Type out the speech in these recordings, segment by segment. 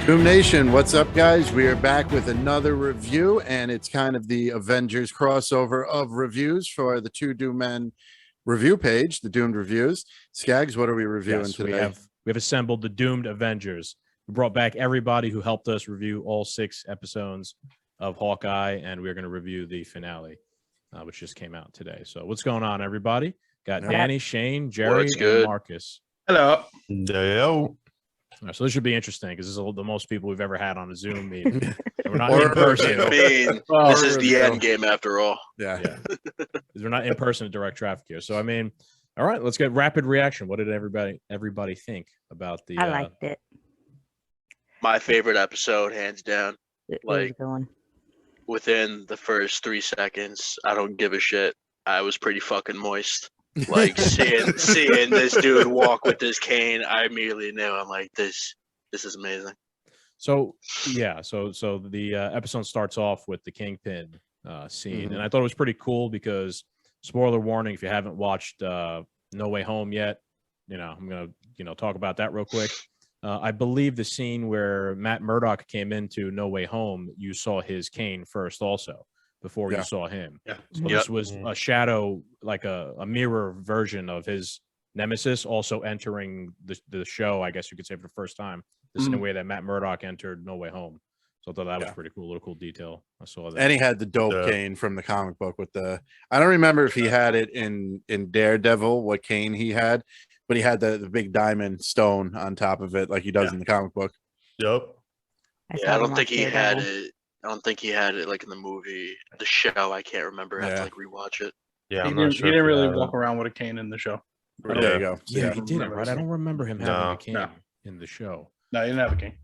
Doom Nation, what's up, guys? We are back with another review, and it's kind of the Avengers crossover of reviews for the Two Doom Men review page, the Doomed Reviews. Skags, what are we reviewing today? We have assembled the Doomed Avengers. We brought back everybody who helped us review all 6 episodes of Hawkeye, and we're going to review the finale, which just came out today. So what's going on, everybody? Got Danny, Shane, Jerry, and Marcus. Hello. Yo. Right, so this should be interesting because this is the most people we've ever had on a Zoom meeting. We're not in person. This is the end game after all. Yeah. We're not in person to direct traffic here. So I mean, all right, let's get rapid reaction. What did everybody think about the? I liked it. My favorite episode, hands down. It was going. Within the first 3 seconds, I don't give a shit. I was pretty fucking moist. Like seeing this dude walk with this cane, I immediately knew. I'm like, this is amazing. So yeah, so the episode starts off with the Kingpin scene, and I thought it was pretty cool because, spoiler warning, if you haven't watched No Way Home yet, I'm gonna talk about that real quick. I believe the scene where Matt Murdock came into No Way Home, you saw his cane first, also before you saw him. Yeah. So this was a shadow, like a mirror version of his nemesis, also entering the show, I guess you could say, for the first time. The same way that Matt Murdock entered No Way Home. So I thought that was pretty cool, little cool detail. I saw that. And he had the dope cane from the comic book with the, I don't remember if he had it in Daredevil, what cane he had, but he had the big diamond stone on top of it like he does in the comic book. Yep. I don't think he had it. I don't think he had it like in the movie, the show. I can't remember. I have to like rewatch it. Yeah, he didn't really walk around with a cane in the show. There you go. Yeah, he didn't, right? I don't remember him having a cane in the show. No, he didn't have a cane.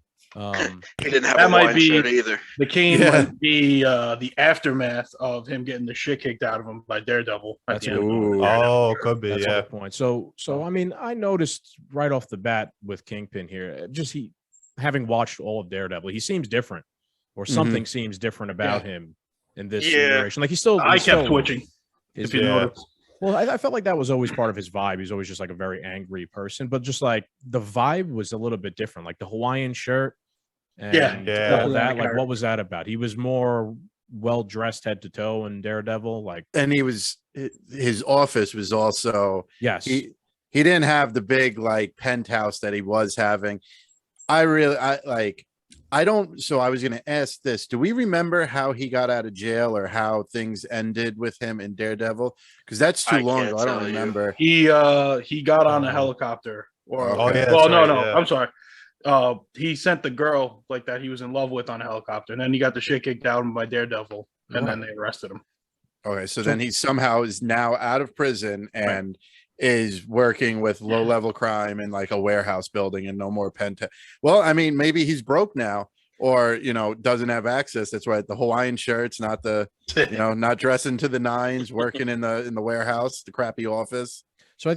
He didn't have a wine shirt either. The cane might be the aftermath of him getting the shit kicked out of him by Daredevil. That's at a the good end. point. Oh, could be. That's a Yeah. good point. So I mean, I noticed right off the bat with Kingpin here, just having watched all of Daredevil, he seems different, or something seems different about him in this iteration. Like I kept twitching. If you notice. Well, I felt like that was always part of his vibe. He's always just like a very angry person, but just like the vibe was a little bit different, like the Hawaiian shirt and all that. Like, what was that about? He was more well dressed head to toe in Daredevil, like, and his office was also he didn't have the big like penthouse that he was having. I was going to ask this. Do we remember how he got out of jail or how things ended with him in Daredevil? Because that's too long ago. I don't remember. He got on a helicopter. I'm sorry. He sent the girl like that he was in love with on a helicopter, and then he got the shit kicked out of him by Daredevil, and then they arrested him. Okay, so then he somehow is now out of prison and is working with low-level crime in like a warehouse building and no more penthouse. Well, I mean, maybe he's broke now, or doesn't have access. That's right. The Hawaiian shirts, not the not dressing to the nines, working in the warehouse, the crappy office. So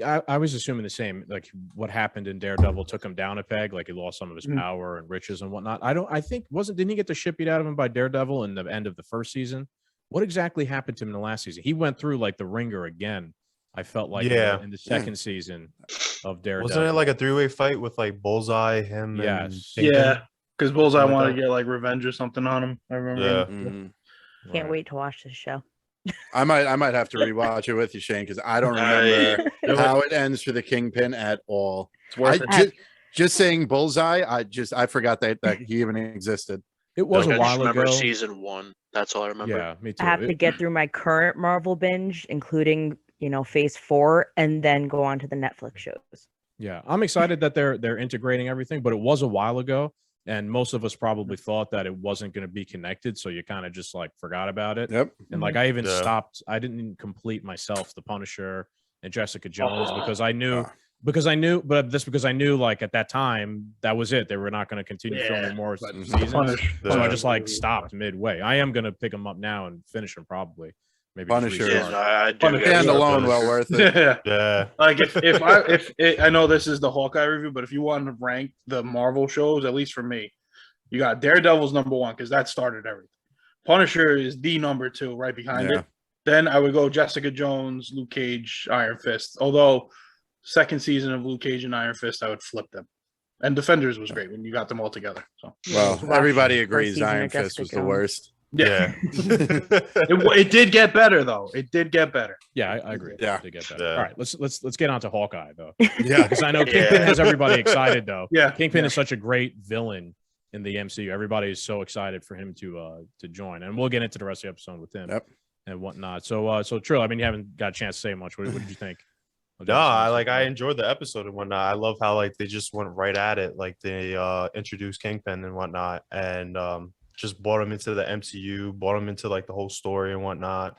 I was assuming the same. Like what happened in Daredevil took him down a peg. Like he lost some of his power and riches and whatnot. Didn't he get the shit beat out of him by Daredevil in the end of the first season? What exactly happened to him in the last season? He went through like the ringer again. I felt like in the second season of Daredevil. Wasn't it like a 3-way fight with like Bullseye, him? Yes. Because Bullseye wanted to get like revenge or something on him. I remember. Yeah. Can't wait to watch this show. I might have to rewatch it with you, Shane, because I don't remember how it ends for the Kingpin at all. Just saying Bullseye. I forgot that he even existed. It was a while ago. Season 1. That's all I remember. Yeah, me too. I have to get through my current Marvel binge, including Phase 4, and then go on to the Netflix shows. Yeah, I'm excited that they're integrating everything, but it was a while ago, and most of us probably thought that it wasn't going to be connected, so you kind of just like forgot about it. Yep. And like I even stopped. I didn't complete myself the Punisher and Jessica Jones because I knew. Because I knew like at that time that was it. They were not going to continue filming more seasons. So I just like stopped midway. I am going to pick them up now and finish them probably. Maybe Punisher. Stand alone, well worth it. Yeah. Like if I know this is the Hawkeye review, but if you want to rank the Marvel shows, at least for me, you got Daredevil's number 1 because that started everything. Punisher is the number 2 right behind it. Then I would go Jessica Jones, Luke Cage, Iron Fist. Although second season of Luke Cage and Iron Fist, I would flip them. And Defenders was great when you got them all together. So Well, Watch everybody first agrees season of Iron Fist Jessica was the Jones. worst. Yeah. it did get better though. It did get better. Yeah, I agree. Yeah. To get better. Yeah. All right, let's get on to Hawkeye though, Yeah. because I know Kingpin has everybody excited though. Yeah, Kingpin yeah. is such a great villain in the MCU. Everybody is so excited for him to join, and we'll get into the rest of the episode with him Yep. and whatnot. So Trill, I mean, you haven't got a chance to say much. What did you think? of the No, episode? I enjoyed the episode and whatnot. I love how like they just went right at it. Like they introduced Kingpin and whatnot, and just brought him into the MCU, brought him into like the whole story and whatnot.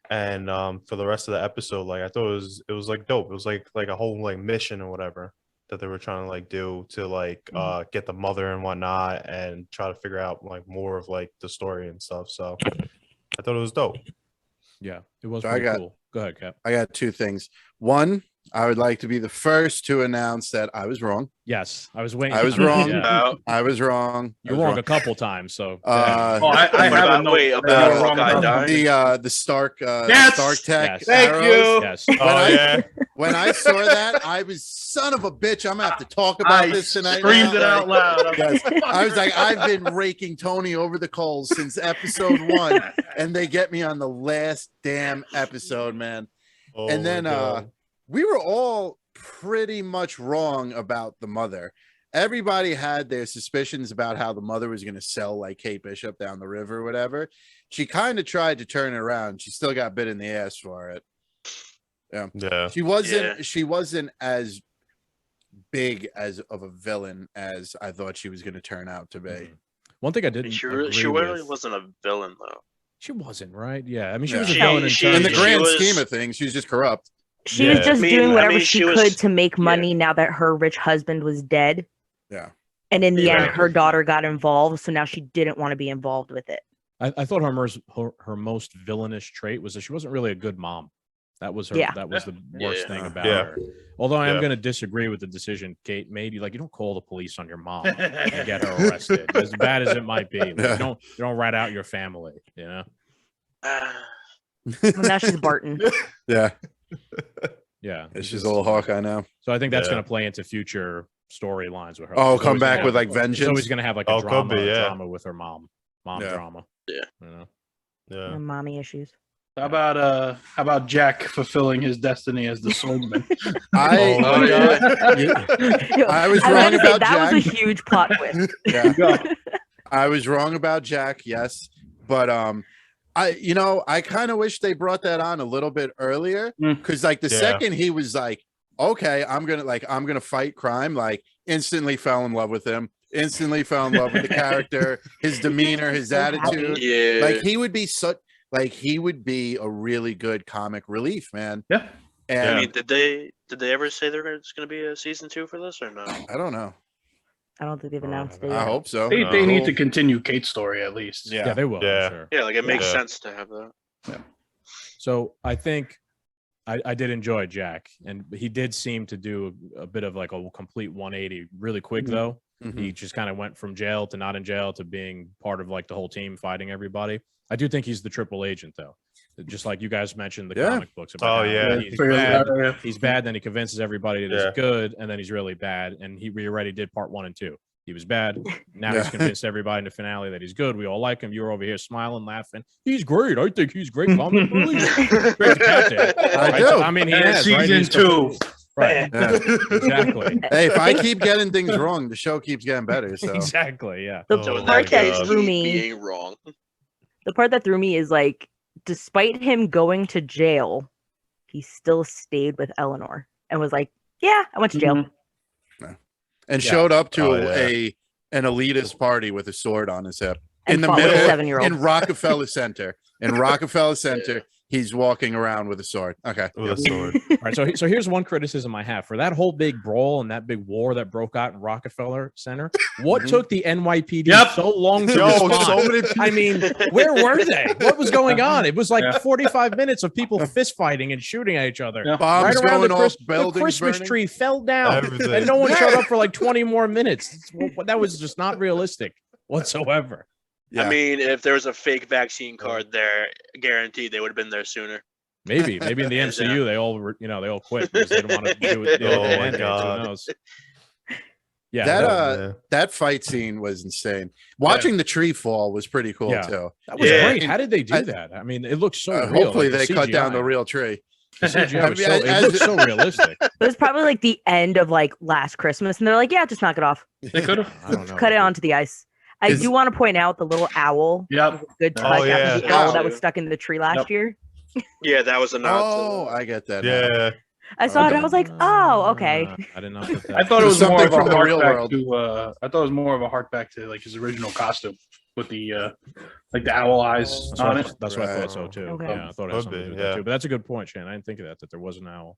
And for the rest of the episode, like I thought it was like dope. It was like a whole like mission or whatever that they were trying to like do to like get the mother and whatnot and try to figure out like more of like the story and stuff. So I thought it was dope. Yeah, it was So I pretty got- cool. Go ahead, Cap. I got two things. One, I would like to be the first to announce that I was wrong. Yes, I was waiting. I was mean, wrong. yeah. I was wrong. I You're was wrong a couple times, so Uh, Oh, I What have a about- note. wait, that about you were wrong Hawkeye about. dying? the Stark Yes! Stark Tech Yes. Thank arrows. you. yes. When Oh I- yeah. When I saw that, I was son of a bitch. I'm gonna have to talk about I this tonight. screamed now. it out loud. Yes. I was like, I've been raking Tony over the coals since episode 1, and they get me on the last damn episode, man. Oh, And then my God. we were all pretty much wrong about the mother. Everybody had their suspicions about how the mother was going to sell like Kate Bishop down the river or whatever. She kind of tried to turn it around. She still got bit in the ass for it. Yeah. She wasn't as big as of a villain as I thought she was going to turn out to be. Mhm. One thing I didn't She agree really with- wasn't a villain though. She wasn't, right? Yeah, I mean, she Yeah. was a She- villain in she- terms In the of- grand was- scheme of things, she's just corrupt. She Yeah. was just I mean- doing I whatever mean, she she was- could to make yeah. money now that her rich husband was dead. Yeah. And in the Yeah. end, her daughter got involved, so now she didn't want to be involved with it. I thought her most villainous trait was that she wasn't really a good mom. That was her. Yeah. That was the worst Yeah. thing about Yeah. her. Although I am Yeah. going to disagree with the decision Kate made. You don't call the police on your mom and get her arrested. As bad as it might be, like, Yeah. you don't rat out your family. You know. Well, now she's Barton. Yeah. Yeah. it's She's just- a little Hawkeye now. So I think that's Yeah. going to play into future storylines with her. Oh, She's come always back gonna with have- like She's vengeance. always going to have like a Oh, could drama, be, yeah. drama with her mom. Mom Yeah. drama. Yeah. You know? Yeah. And mommy issues. How about Jack fulfilling his destiny as the swordsman? I, Oh my Yo, I was gotta wrong say, about that was a Jack. huge plot twist. yeah, Go. I was wrong about Jack. Yes, but I kind of wish they brought that on a little bit earlier Mm. because like the Yeah. second he was like, okay, I'm gonna fight crime, like instantly fell in love with him. Instantly fell in love with the character, his demeanor, his So happy. attitude. Yeah. Like he would be a really good comic relief, man. Yeah. And I mean, did they ever say there's going to be a season 2 for this or no? I don't know. I don't think they've announced it I yet. hope so. They need to continue Kate's story at least. Yeah. Yeah, they will. Yeah. I'm sure. Yeah, like it makes Yeah. sense to have that. So I think I did enjoy Jack, and he did seem to do a bit of like a complete 180 really quick, Mhm. though. Mhm. He just kind of went from jail to not in jail to being part of like the whole team fighting everybody. I do think he's the triple agent, though. Just like you guys mentioned the Yeah. comic books about Oh, how yeah. he's Figure bad, that out. he's bad, then he convinces everybody that Yeah. he's good, and then he's really bad. And we already did part 1 and 2. He was bad. Now Yeah. he's convinced everybody in the finale that he's good. We all like him. You were over here smiling, laughing. He's great. I think he's great. Comic relief. Great to Captain. I Right? do. So, I mean, he And has right? season He's 2. Right. Yeah. Exactly. Hey, if I keep getting things wrong, the show keeps getting better. So Exactly. Yeah. The Oh So in my part that that case, God. threw keep me, being wrong. the part that threw me is like, despite him going to jail, he still stayed with Eleanor and was like, "Yeah, I went to jail." Mhm. and Yeah. showed up to Oh, yeah. an elitist party with a sword on his hip And in the fought with a middle 7-year-old. in Rockefeller Center. In Rockefeller Center, he's walking around with a sword. Okay. With a sword. All right. So here's one criticism I have for that whole big brawl and that big war that broke out in Rockefeller Center. What Mhm. took the NYPD Yep. so long to Yo, respond? so many people. I mean, where were they? What was going on? It was like Yeah. 45 minutes of people fist fighting and shooting at each other. Yeah. Bombs Right around going the, off, the buildings Christmas burning. tree fell down, Everything. and no one showed up for like 20 more minutes. That was just not realistic whatsoever. Yeah. I mean, if there was a fake vaccine card there, guaranteed they would have been there sooner. Maybe in the MCU they all quit because they didn't want to do it. Oh my Who God. knows? Yeah, that fight scene was insane. Watching the tree fall was pretty cool Yeah. too. that was Yeah. great. How did they do that? I mean, it looks so real. Hopefully like they cut down the real tree. The CGI I was mean, it looks so realistic. It was probably like the end of like last Christmas, and they're like, "Yeah, just knock it off, They could have. I don't know. cut it onto the ice." I 'Cause- do want to point out the little owl. Yep. was a good Oh, touch yeah. after the owl that Yeah. was stuck in the tree last Yep. year. Yeah, that was a nod. Oh, I get that. now. Yeah. I saw it. And I was like, "Oh, okay." I didn't know. That. I thought it was Something more of a from the hark real back world. to. I thought it was more of a hark back to like his original costume with the like the owl eyes That's on what, it. that's what I Right. thought so too. Okay. Yeah, I thought it had Could something to be, do with that yeah. too. But that's a good point, Shane. I didn't think of that. That there was an owl.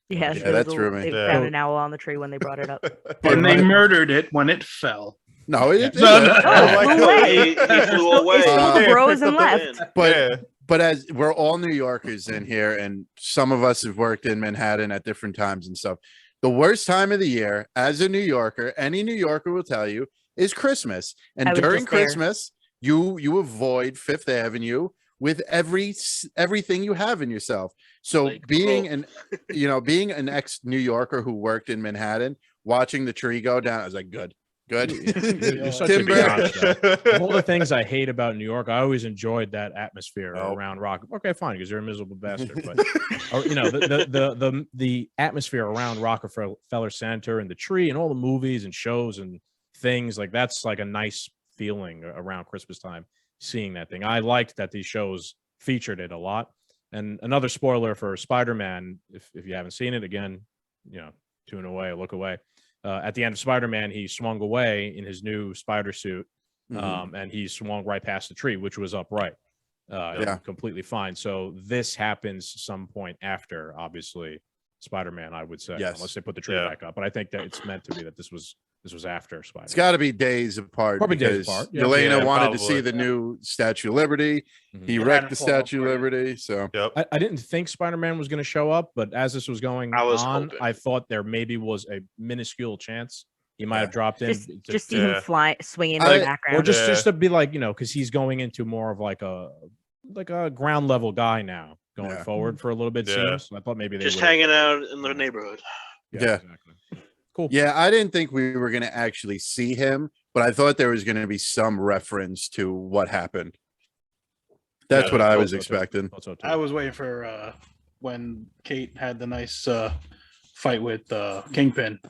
Yeah, Yeah, that threw me. They Yeah. found an owl on the tree when they brought it up. And they murdered it when it fell. No, it, No, no. Oh, like, flew away. He flew away. It still Uh, grows and picked up left. but Yeah. but as we're all New Yorkers in here, and some of us have worked in Manhattan at different times and stuff. The worst time of the year, as a New Yorker, any New Yorker will tell you, is Christmas. And I was during just there. Christmas, you avoid Fifth Avenue with everything you have in yourself. So Like, being an ex New Yorker who worked in Manhattan, watching the tree go down, I was like, good. You're such a Timber. biatch, though. Of all the things I hate about New York, I always enjoyed that atmosphere Oh. around Rock. Okay, fine, because you're a miserable bastard. But or, the atmosphere around Rockefeller Center and the tree and all the movies and shows and things like that's like a nice feeling around Christmas time. Seeing that thing, I liked that these shows featured it a lot. And another spoiler for Spider-Man, if you haven't seen it, again, tune away, look away. At the end of Spider-Man, he swung away in his new spider suit, Mhm. and he swung right past the tree, which was upright, Yeah. completely fine. So this happens some point after, obviously, Spider-Man, I would say, Yes. unless they put the tree Yeah. back up. But I think that it's meant to be that this was after Spider-Man. It's got to be days apart. Probably days because apart, yeah. Yelena Yeah, wanted to see probably. the new Statue of Liberty. Mhm. He It wrecked hadn't the fallen Statue of apart yet. Liberty. So Yep. I didn't think Spider-Man was going to show up, but as this was going I was on, hoping. I thought there maybe was a minuscule chance he might have Yeah. dropped in. Just see Yeah. him swinging in I- the background. or just Yeah. to be like, because he's going into more of like a ground level guy now going Yeah. forward for a little bit. Yeah. Seems. I thought maybe they Just would've- hanging out in the neighborhood. Yeah. exactly. Cool. yeah, I didn't think we were going to actually see him, but I thought there was going to be some reference to what happened. That's Yeah, what I thought was so too. expecting. Thought so too. I was waiting for when Kate had the nice fight with Kingpin.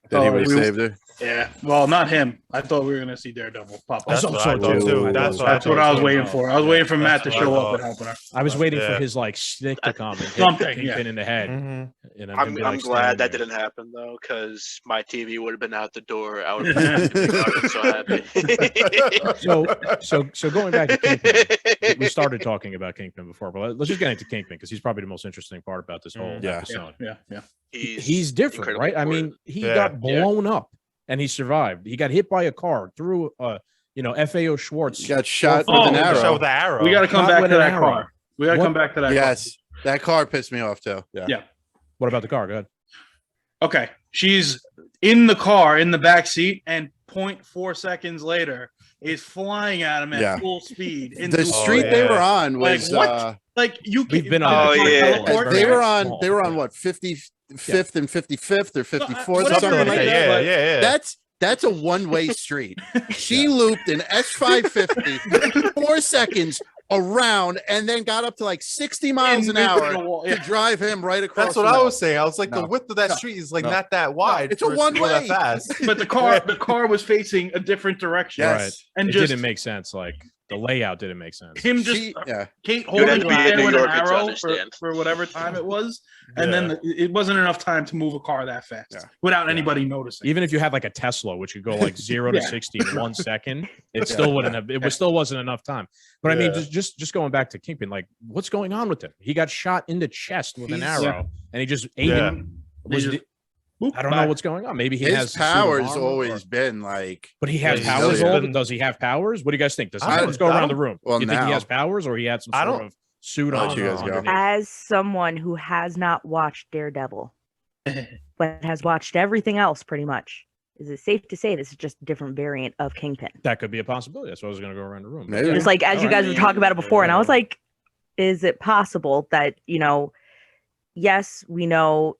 That he Oh, would have we- saved her. Yeah, well, not him. I thought we were gonna see Daredevil pop up. That's That's what also I thought too. too. That's That's what I was too. waiting for. I was waiting for Matt to That's what show I up and thought. help her. I was waiting Yeah. for his like stick to come and hit Something, Kingpin yeah. in the head. Mhm. And then him I'm be, like, glad that standing didn't happen though, because my TV would have been out the door. I would have been so happy. there. So going back to Kingpin, we started talking about Kingpin before, but let's just get into Kingpin because he's probably the most interesting part about this whole Yeah. episode. Yeah. He's different, incredibly right? I mean, important. he Yeah. got blown up and he survived. He got hit by a car through FAO Schwartz. He got shot Oh, with an the arrow. Show the arrow. We got to come Not back with to an that arrow. car. We got to What- come back to that. Yes, that car pissed me off too. Yeah. Yeah. What about the car? Go ahead. Car. Okay, she's in the car in the back seat, and 0.4 seconds later is flying at him at Yeah. full speed. The into- street yeah. they were on Like, was what? Like you can. We've been Oh, on. yeah. teleport they there? were on Small. they were on what 55th and 55th or 54th whatever something it like is, that. Yeah. That's a one-way street. She looped an S550 4 seconds around and then got up to like 60 miles an Into hour the wall, to yeah. drive him right across. That's what the I road. was saying. I was like, No. the width of that No. street is like No. not that wide. It's a for it to go one-way. that fast. But the car was facing a different direction. Yes. Right. And It just didn't make sense. Like the layout didn't make sense. him just Yeah. Kate You'd have holding to him be a there New with an Yorker to arrow understand. for whatever time it was, and then it wasn't enough time to move a car that fast Yeah. without anybody noticing. Even if you had like a Tesla, which could go like 0 to Yeah. 60 in 1 second, it still wouldn't have. It was still wasn't enough time. But I mean, Yeah. just going back to Kingpin, like what's going on with him? He got shot in the chest with an He's- arrow, and he just ate Yeah. him. They Was just- the- Boop, I don't back. know what's going on. Maybe he His has suit of powers armor, always or- been like But he has Yeah, he's powers. always been- Does he have powers? What do you guys think? Does he, I let's go don't- around the room. well, you think he now- has powers, or he had some I sort don't- of suit I'll on? let you guys go. underneath? As someone who has not watched Daredevil, but has watched everything else pretty much, is it safe to say this is just a different variant of Kingpin? That could be a possibility. That's why I was going to go around the room. Maybe. Just like as you guys were talking about it before, and I was like, is it possible that, yes, we know,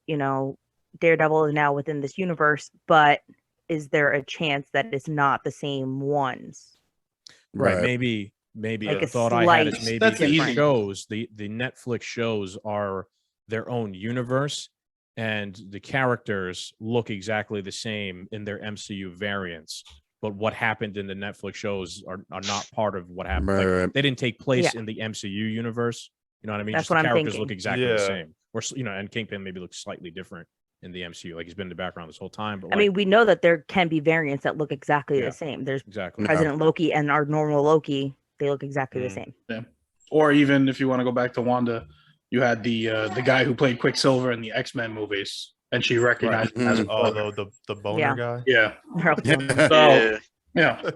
Daredevil is now within this universe, but is there a chance that it's not the same ones? Right. Maybe Like the a thought I had is slight maybe That's the easy. shows, the Netflix shows are their own universe, and the characters look exactly the same in their MCU variants. But what happened in the Netflix shows are not part of what happened. Like, Right. they didn't take place Yeah. in the MCU universe. You know what I mean? That's Just what the I'm characters thinking. look exactly the Yeah. same. Or, you know, and Kingpin maybe looks slightly different in the MCU. Like, he's been in the background this whole time. But I mean, we know that there can be variants that look exactly Yeah. the same. There's exactly. No. President Loki and our normal Loki. They look exactly the Mm. same. Or even if you want to go back to Wanda, you had the guy who played Quicksilver in the X-Men movies, and she recognized him as a Oh, brother. the boner Yeah. guy. Yeah. Yeah. So yeah.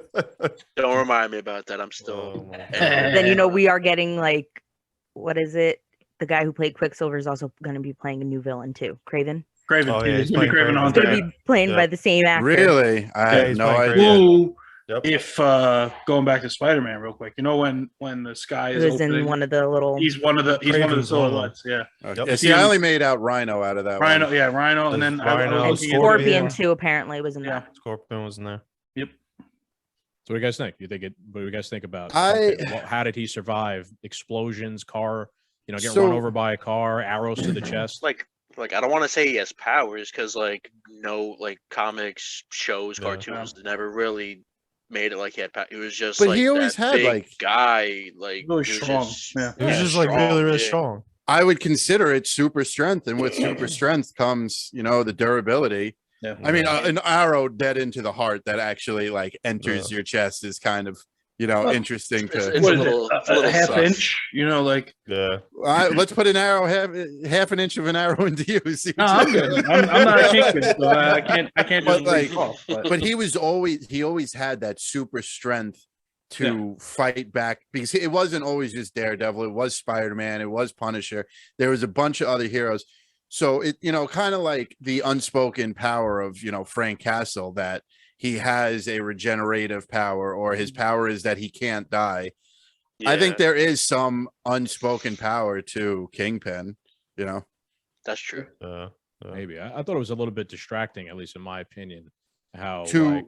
Don't remind me about that. I'm Oh still. my God. Then you know we are getting like, what is it? The guy who played Quicksilver is also going to be playing a new villain too, Craven. Craven. Oh, yeah, He's he's gonna be playing Craven Craven. He's going Hunter. to be played Yeah. by the same actor. Really? I had he's no playing idea. Who, Yep. if going back to Spider-Man real quick, you know when the sky He is was opening, in one of the little. he's one of the Craven's one of them. silhouettes. Yeah. Okay. Yep. Yeah, see, I only made out Rhino out of that Rhino, one. yeah, Rhino, and There's then I Rhino, was And looking into Scorpion it. too apparently was in Yeah. that. Scorpion was in there. Yep. So what do you guys think? You think it? What do you guys think about? I- Kingpin? How did he survive explosions? Car, you know, get So- run over by a car, arrows to the chest. Like I don't want to say he has powers because like no like comics, shows, Yeah. cartoons never really made it like he had power. It was just But like he always that had, big like- guy, like Really he was strong. just- Yeah. He was yeah, just like really, really yeah. strong. I would consider it super strength, and with super strength comes, you know, the durability. Yeah. I mean, an arrow dead into the heart that actually like enters your chest is kind of, you know, Well, interesting it's- to. it's What a is little- it? it's a little A half sus. inch? You know, like Yeah. Let's put an arrow half an inch of an arrow into you. See no, what I'm you- good. I'm not a Kingpin, so I can't But, just like, leave off. But But he always had that super strength to fight back, because it wasn't always just Daredevil. It was Spider-Man. It was Punisher. There was a bunch of other heroes. So it, you know, kind of like the unspoken power of, you know, Frank Castle, that he has a regenerative power, or his power is that he can't die. I think Yeah, there is some unspoken power to Kingpin, you know. that's true. Yeah. Maybe I thought it was a little bit distracting, at least in my opinion. How To-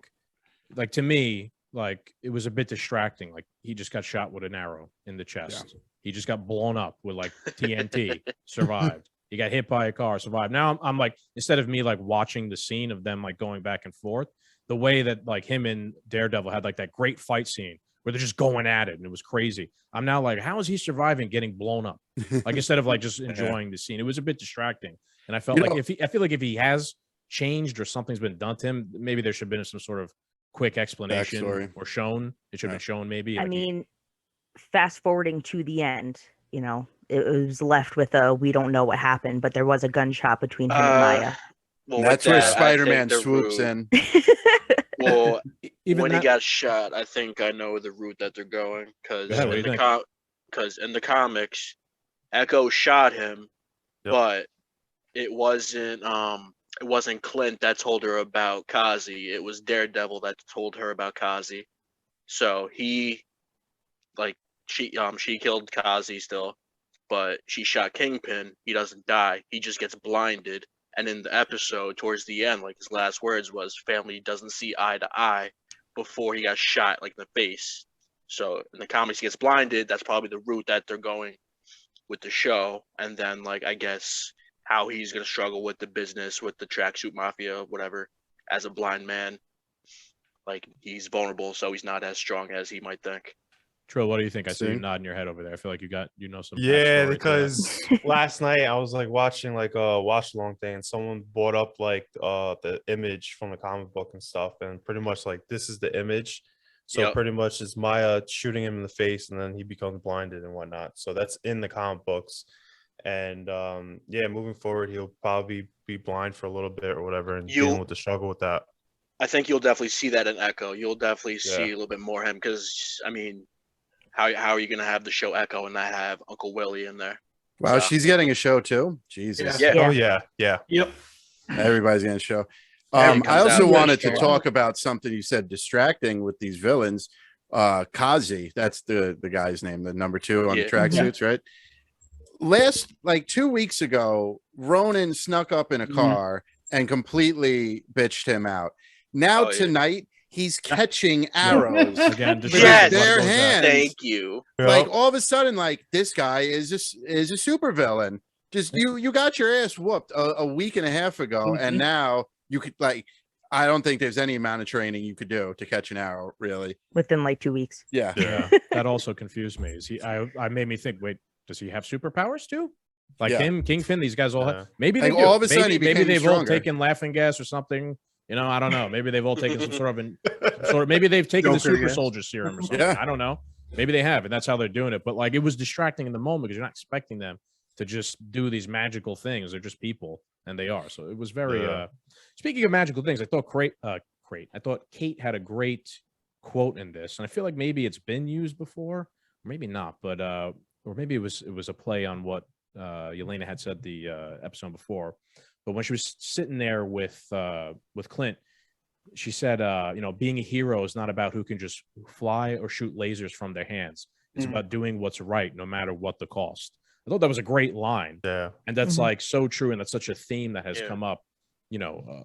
like to me, like it was a bit distracting. Like he just got shot with an arrow in the chest. He just got blown up with like TNT, survived. He got hit by a car, survived. Now I'm like, instead of me like watching the scene of them like going back and forth, the way that like him and Daredevil had like that great fight scene where they're just going at it and it was crazy. I'm now like, how is he surviving getting blown up? Like instead of like just enjoying the scene, it was a bit distracting. And I felt You like know- I feel like if he has changed or something's been done to him, maybe there should have been some sort of quick explanation Backstory. or shown. It should have been shown maybe. I like, mean, fast forwarding to the end, you know, it was left with a we don't know what happened, but there was a gunshot between him and Maya. Well, with That's where that, I think Spider-Man the swoops route- in. Well, even when that, he got shot, I think I know the route that they're going because Go ahead, what do you think? in the comics, Echo shot him, Yep. but it wasn't Clint that told her about Kazi. It was Daredevil that told her about Kazi. So he, like, she killed Kazi still, but she shot Kingpin. He doesn't die. He just gets blinded. And in the episode, towards the end, like his last words was, "Family doesn't see eye to eye," before he got shot, like in the face. So in the comics, he gets blinded. That's probably the route that they're going with the show. And then, like, I guess how he's gonna struggle with the business, with the tracksuit mafia, whatever, as a blind man. Like, he's vulnerable, so he's not as strong as he might think. Trill, what do you think? I see you See? nodding your head over there. I feel like you know some. Yeah, backstory to that. because last night I was like watching like a watch along thing, and someone brought up like the image from the comic book and stuff, and pretty much like this is the image. So Yep. pretty much it's Maya shooting him in the face, and then he becomes blinded and whatnot. So that's in the comic books, and yeah, moving forward he'll probably be blind for a little bit or whatever, and dealing with the struggle with that. I think you'll definitely see that in Echo. You'll definitely see Yeah. a little bit more of him because, I mean, how are you gonna have the show Echo and not have Uncle Willie in there? Wow, So- she's getting a show too. Jesus. Yeah. Oh yeah, yeah. yep. Everybody's getting a show. Every I comes also out. wanted to Show. talk about something you said distracting with these villains. Kazi, that's the guy's name, the number 2 on the Yeah. tracksuits, right? Last, like 2 weeks ago, Ronan snuck up in a Mhm. car and completely bitched him out. Now Oh, yeah. tonight he's catching arrows Again, with Yes. his bare What goes that? hands. Thank you. Like Yep. all of a sudden, like this guy is a supervillain. Just you got your ass whooped a week and a half ago, and now you could like. I don't think there's any amount of training you could do to catch an arrow, really. Within like 2 weeks. Yeah. Yeah, that also confused me. Is he? I made me think. Wait, does he have superpowers too? Like Yeah. him, Kingpin. These guys all Yeah. have. Maybe they Like, do. all of a sudden he maybe became they've all stronger. taken laughing gas or something. You know, I don't know. Maybe they've all taken some sort of. Maybe they've taken the Joker, super yeah. soldier serum or something. Yeah. I don't know. Maybe they have, and that's how they're doing it. But like, it was distracting in the moment because you're not expecting them to just do these magical things. They're just people, and they are. So it was very. Yeah. Speaking of magical things, I thought I thought Kate had a great quote in this, and I feel like maybe it's been used before, or maybe not, but or maybe it was a play on what Yelena had said the episode before. But when she was sitting there with Clint, she said, you know, being a hero is not about who can just fly or shoot lasers from their hands. It's about doing what's right, no matter what the cost. I thought that was a great line, Yeah. and that's Mhm. like so true, and that's such a theme that has Yeah. come up, you know,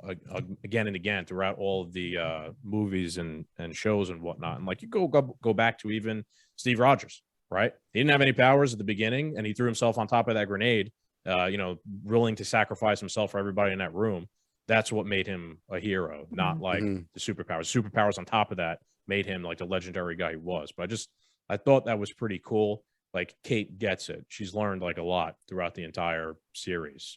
again and again throughout all of the movies and shows and whatnot. And like you go back to even Steve Rogers, right? He didn't have any powers at the beginning, and he threw himself on top of that grenade, you know, willing to sacrifice himself for everybody in that room. That's what made him a hero, not like Mhm. the superpowers. Superpowers on top of that made him like the legendary guy he was. But I thought that was pretty cool. Like Kate gets it. She's learned like a lot throughout the entire series.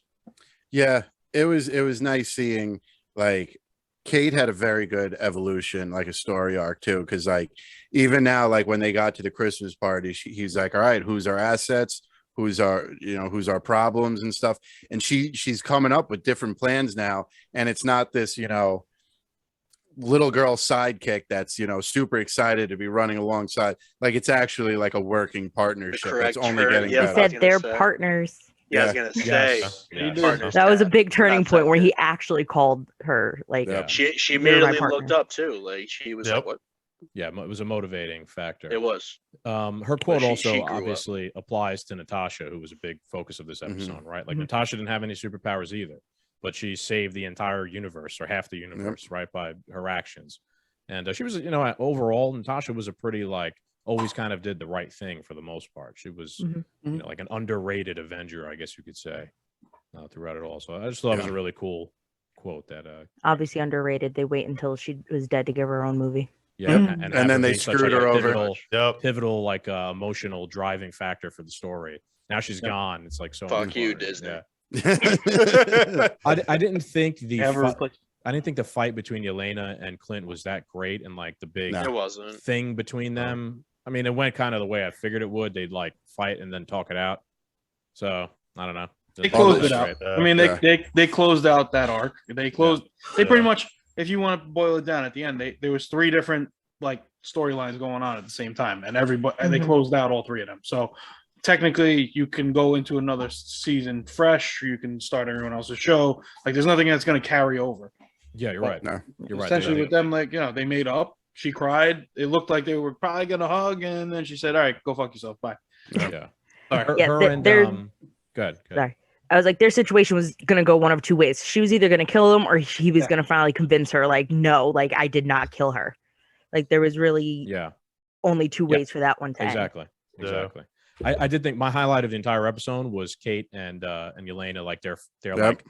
Yeah, it was nice seeing like Kate had a very good evolution, like a story arc too. Because like even now, like when they got to the Christmas party, he's like, "All right, who's our assets? Who's our problems and stuff?" And she's coming up with different plans now, and it's not this little girl sidekick that's super excited to be running alongside. Like it's actually like a working partnership that's correct only term, getting yeah. He better. I was said gonna they're say. partners. Yeah, I was gonna say. Yes. He yes. did. Partners. That was a big turning Not point where he separate. actually called her. Like, Yeah. She You're my immediately partner. looked up too. Like she was Yep. like, "What?" Yeah, it was a motivating factor. It was. Her quote she also grew up. obviously applies to Natasha, who was a big focus of this Mhm. episode, right? Like Mhm. Natasha didn't have any superpowers either, but she saved the entire universe or half the universe, right, by her actions. And she was, overall, Natasha was a pretty like always kind of did the right thing for the most part. She was, Mhm. like an underrated Avenger, I guess you could say, throughout it all. So I just thought it was a really cool qute that obviously underrated. They wait until she was dead to give her own movie. yeah, Yep. and And have then they being such, screwed like, a her over. pivotal like emotional driving factor for the story. Now she's gone. It's like so Fuck you, important. Disney. Yeah. I didn't think Never replace- I didn't think the fight between Yelena and Clint was that great, and like the big No. It wasn't. thing between them. I mean, it went kind of the way I figured it would. They'd like fight and then talk it out. So I don't know. They Didn't closed look it out. great. I mean, Yeah. they closed out that arc. They closed. They pretty Yeah. much, if you want to boil it down, at the end, there was 3 different like storylines going on at the same time, and everybody and they Mhm. closed out all 3 of them. So technically, you can go into another season fresh. Or you can start everyone else's show. Like, there's nothing that's going to carry over. Yeah, you're right. No. You're right. Essentially, They- with them, like they made up. She cried. It looked like they were probably gonna hug, and then she said, "All right, go fuck yourself. Bye." yeah. Sorry. Her, Yeah, her they're- and they're- good. Sorry. I was like, their situation was gonna go one of 2 ways. She was either gonna kill him, or he was Yeah. gonna finally convince her, like, no, like I did not kill her. Like there was really Yeah. only 2 Yeah, ways for that one to end. Exactly. Yeah. Exactly. I did think my highlight of the entire episode was Kate and Yelena, like they're Yep. like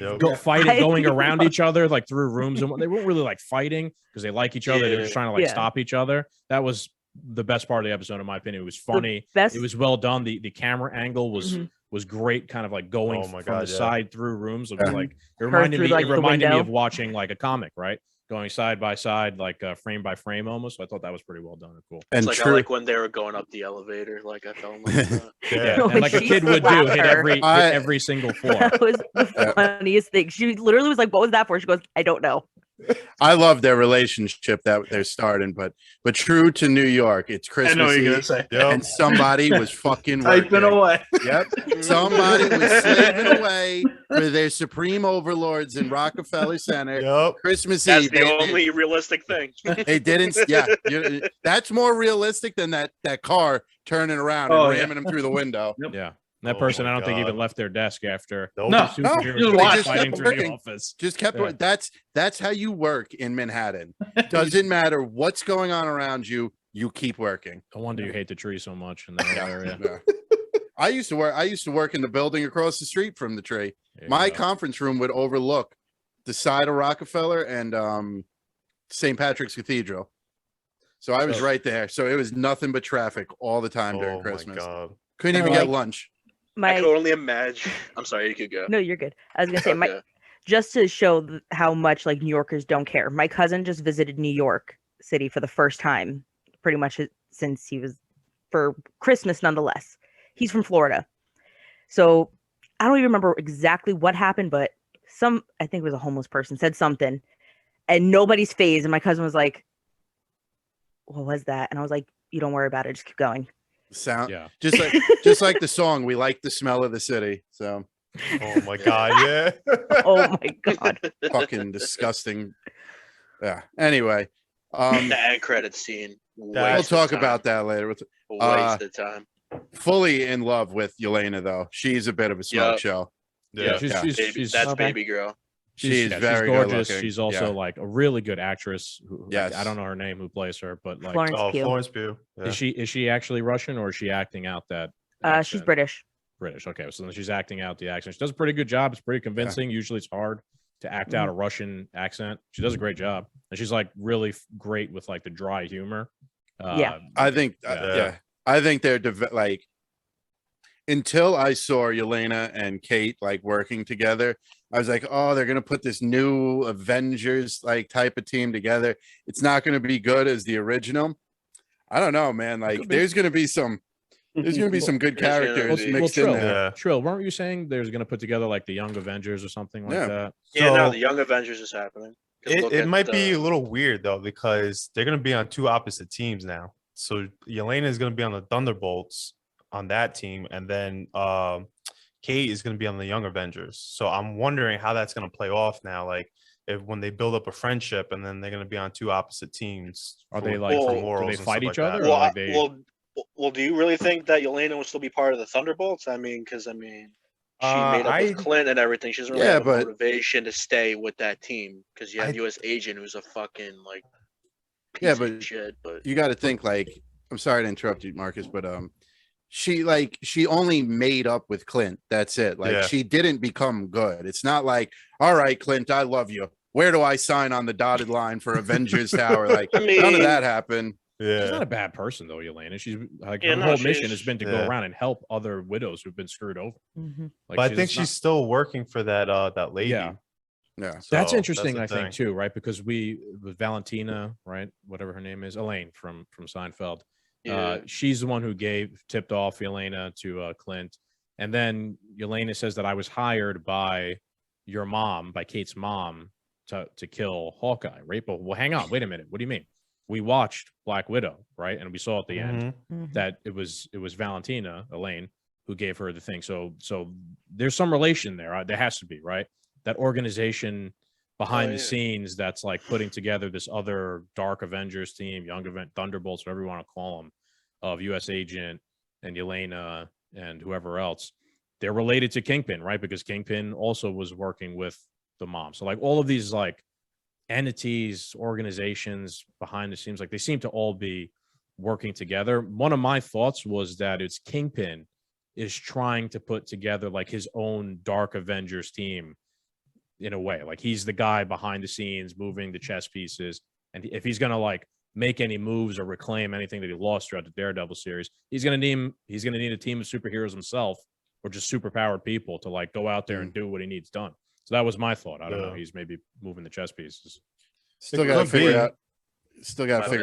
Yep. fighting, I- going around each other like through rooms, and they weren't really like fighting because they like each other. They were just trying to like Yeah. stop each other. That was the best part of the episode, in my opinion. It was funny. Best. It was well done. The camera angle was Mhm. was great, kind of like going Oh my from God, the yeah. side through rooms. It was Yeah. like it Her reminded through, me. like, It the reminded me window. of watching like a comic, right? Going side by side, like frame by frame, almost. So I thought that was pretty well done and cool. And It's like I true. like when they were going up the elevator. Like I fell in love with that. Yeah, No, and like a she kid would do, slapped hit her. every I- hit every single floor. That was the funniest thing. She literally was like, "What was that for?" She goes, "I don't know." I love their relationship that they're starting, but true to New York, it's I Christmas know what you're Eve, gonna say. Yep. and somebody was fucking Typing working. away. Yep, somebody was slaving away for their supreme overlords in Rockefeller Center. Yep. Christmas That's Eve. the only realistic thing. They didn't. Yeah, that's more realistic than that car turning around Oh, and yeah. ramming him through the window. Yeah. That Oh person, my I don't think even God. left their desk after Nope. No, superheroes just were watch. fighting Kept through the working. office. Just kept Yeah. that's how you work in Manhattan. Doesn't matter what's going on around you, you keep working. No wonder you hate the tree so much in that whole area. Yeah. I used to work in the building across the street from the tree. There you My go. conference room would overlook the side of Rockefeller and St. Patrick's Cathedral. So I was So- right there. So it was nothing but traffic all the time during Oh my Christmas. God. Couldn't And even get like- lunch. I could My only imagine. I'm sorry, you could go. no, you're good. I was gonna say Okay. just to show how much like New Yorkers don't care. My cousin just visited New York City for the first time, pretty much since he was for Christmas, nonetheless. He's from Florida, so I don't even remember exactly what happened, but I think it was a homeless person said something, and nobody's phased. And my cousin was like, "What was that?" And I was like, "You don't worry about it. Just keep going." Sound Yeah. just like the song. We like the smell of the city. So Oh my God. Yeah. Oh my god! fucking disgusting. Yeah. Anyway, The end credit scene. we'll talk about that later. Waste of time. Fully in love with Yelena though. She's a bit of a smoke Yup. show. Yeah. She's Baby, that's Okay. baby girl. She's yeah, very she's good gorgeous. looking. She's also Yeah. like a really good actress. Yes. I don't know her name who plays her, but like, Florence Oh, Pugh. Florence Pugh. Yeah. is she actually Russian or is she acting out that? She's accent? British. British. Okay, so then she's acting out the accent. She does a pretty good job. It's pretty convincing. Usually, it's hard to act out a Russian accent. She does a great job, and she's like really great with like the dry humor. Yeah. I think Yeah. I think they're like until I saw Yelena and Kate like working together, I was like, oh, they're gonna put this new Avengers like type of team together. It's not gonna be good as the original. I don't know, man. Like could be. there's gonna be some good There's gonna characters be- mixed in Trill, there. Yeah. Trill, weren't you saying there's going to put together like the Young Avengers or something like Yeah. that? Yeah, no, So- the Young Avengers is happening. 'Cause look It at might be the- a little weird though because they're gonna be on two opposite teams now. So Yelena is gonna be on the Thunderbolts on that team, and then Kate is gonna be on the Young Avengers. So I'm wondering how that's gonna play off now. Like if when they build up a friendship, and then they're gonna be on two opposite teams. Are for- they like Well, for do do morals they and fight stuff each like other? that. Or Well, like they, well, do you really think that Yelena will still be part of the Thunderbolts? I mean, because she made up I- with Clint and everything. She doesn't really Yeah, have a but- motivation to stay with that team because you have I- U.S. Agent who's a fucking like piece Yeah, of but shit. But You got to think like I'm sorry to interrupt you, Marcus, but she only made up with Clint. That's it. Like Yeah. she didn't become good. It's not like, all right, Clint, I love you. Where do I sign on the dotted line for Avengers Tower? Like I mean, none of that happened. she's Yeah. not a bad person though, Yelena. She's like Yeah, her no, whole mission has she's- been to go Yeah. around and help other widows who've been screwed over. Mhm. Like, But I think not- she's still working for that lady. Yeah. Yeah. That's So, interesting, the I think, thing. too, right? Because with Valentina, right, whatever her name is, Elaine from Seinfeld. yeah. She's the one who tipped off Yelena to Clint, and then Yelena says that I was hired by your mom, by Kate's mom, to kill Hawkeye, right? But well, hang on, wait a minute. What do you mean? We watched Black Widow, right, and we saw at the end Mhm. Mhm. that it was Valentina, Elaine, who gave her the thing. So there's some relation there. There has to be, right? That organization behind the yeah. scenes that's like putting together this other Dark Avengers team, Young Thunderbolts, whatever you want to call them, of U.S. Agent and Yelena and whoever else. They're related to Kingpin, right? Because Kingpin also was working with the mom. So like all of these like entities, organizations behind the scenes, like they seem to all be working together. One of my thoughts was that it's Kingpin is trying to put together like his own Dark Avengers team in a way. Like he's the guy behind the scenes moving the chess pieces. And if he's going to like make any moves or reclaim anything that he lost throughout the Daredevil series, he's going to need a team of superheroes himself or just superpowered people to like go out there and do what he needs done. So that was my thought. I don't know. Yeah. He's maybe moving the chess pieces. Still got to could be. figure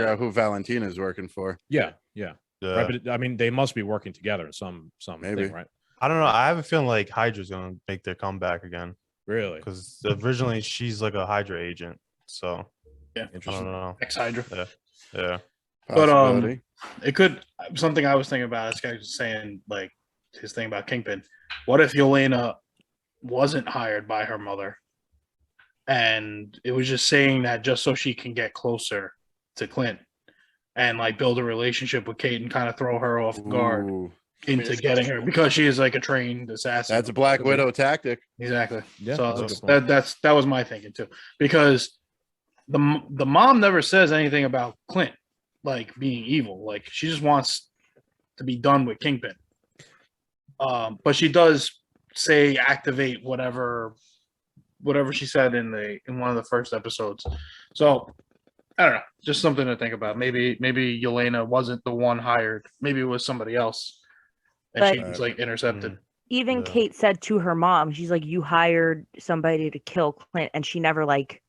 out bad. who Valentina is working for. Yeah. Yeah. Right. But I mean, they must be working together in some Maybe. thing, right? I don't know. I have a feeling like Hydra's gonna make their comeback again Really because originally she's like a Hydra agent. So Yeah. I don't interesting. know. Ex Hydra. Yeah. But, Possibility. It could something I was thinking about. This guy was saying like his thing about Kingpin. What if Yelena wasn't hired by her mother, and it was just saying that just so she can get closer to Clint and like build a relationship with Kate and kind of throw her off guard? Ooh, into getting her because she is like a trained assassin. That's a Black Widow tactic. Exactly. Yeah, So that's a good point. that was my thinking too, because the mom never says anything about Clint like being evil. Like she just wants to be done with Kingpin. But she does say activate whatever she said in one of the first episodes. So I don't know, just something to think about. Maybe Yelena wasn't the one hired. Maybe it was somebody else, and But- she was like intercepted. Even Yeah. Kate said to her mom, she's like, "You hired somebody to kill Clint," and she never like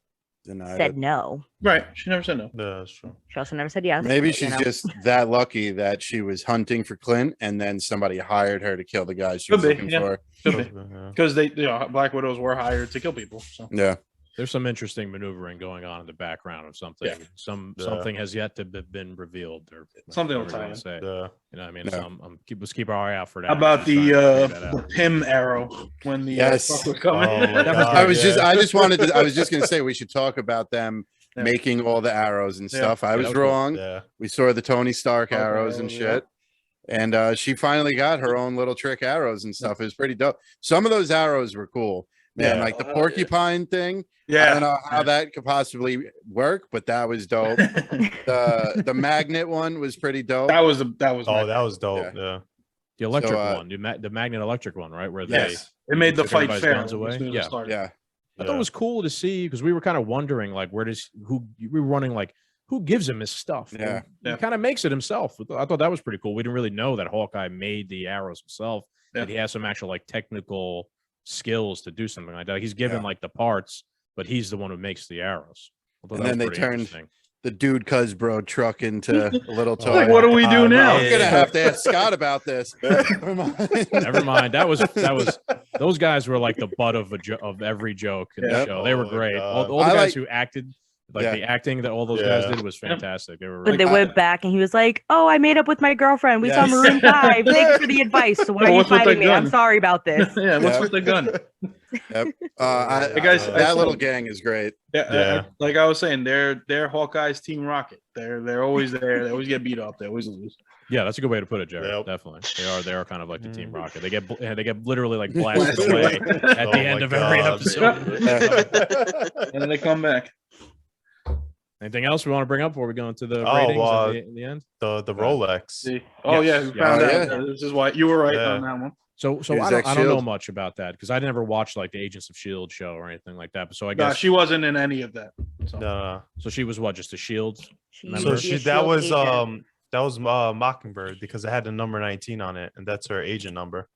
Denied said it. no. Right? She never said no. Yeah, that's true. She also never said yes. Maybe you she's know? just that lucky that she was hunting for Clint, and then somebody hired her to kill the guy she was Could be, looking yeah. for. Could be. Yeah. Because Black Widows were hired to kill people. So Yeah. There's some interesting maneuvering going on in the background of something. Yeah. Yeah. Something has yet to be been revealed, or Something will whatever you tie wanna in. say. Yeah. You know what I mean? Yeah. So let's keep our eye out for that. how about Just trying to figure that the out. Pym arrow when the Yes. fuck was coming? Oh my That was- God, I was yeah. I just wanted to, I was just gonna say we should talk about them Yeah. making all the arrows and Yeah. stuff. I Yeah, was that was cool. wrong. Yeah. We saw the Tony Stark Okay, arrows and yeah. shit. And she finally got her own little trick arrows and stuff. It was pretty dope. Some of those arrows were cool. Man, Yeah. like the Oh, yeah. porcupine thing. I Yeah. don't know how that could possibly work, but that was dope. The magnet one was pretty dope. that was Oh, my that was dope. Yeah. The electric So, one, the magnet electric one, right? Where Yes. it made the took fight everybody's fair. guns away. as soon as it Yeah. started. Yeah. I thought it was cool to see because we were kind of wondering like we were running like who gives him his stuff? Yeah. And Yeah. He kind of makes it himself. I thought that was pretty cool. We didn't really know that Hawkeye made the arrows himself. Yeah. That he has some actual like technical skills to do something like that. He's given Yeah. like the parts, but he's the one who makes the arrows. I thought And that then was they pretty turned interesting. the dude cuz bro truck into a little toy. Like, what do we do now? I'm gonna have to ask Scott about this. Never mind. Never mind. That was those guys were like the butt of of every joke in the Yep. show. They were Oh my great. God. All the I guys like- who acted, like Yeah. the acting that all those guys Yeah. did was fantastic. They were But really they went back and he was like, "Oh, I made up with my girlfriend. We saw Yes. Maroon 5. Thanks for the advice. So why So are you what's with the fighting me? I'm gun? sorry about this." Yeah. What's Yeah. with the gun? Yep. Hey, guys, I that saw- little gang is great. Yeah, Yeah. like I was saying, they're Hawkeye's Team Rocket. They're always there. They always get beat up. They always lose. Yeah, that's a good way to put it, Jared. Yep. Definitely, they are kind of like the Team Rocket. They get literally like Blasted blasted away away. at Oh the my end of every God. episode. And then they come back. Anything else we want to bring up before we go into the Oh, ratings well, in the end? The Rolex. See? Oh Yes. yeah, we Yeah. found Oh, out. yeah. This is why you were right Yeah. on that one. So He was I don't know ex-Shield. much about that because I never watched like the Agents of Shield show or anything like that. But so I No, guess she wasn't in any of that. So. No. so she was what, just a Shield? She Remember? used So to be a she that SHIELD was agent. Mockingbird because it had the number 19 on it, and that's her agent number.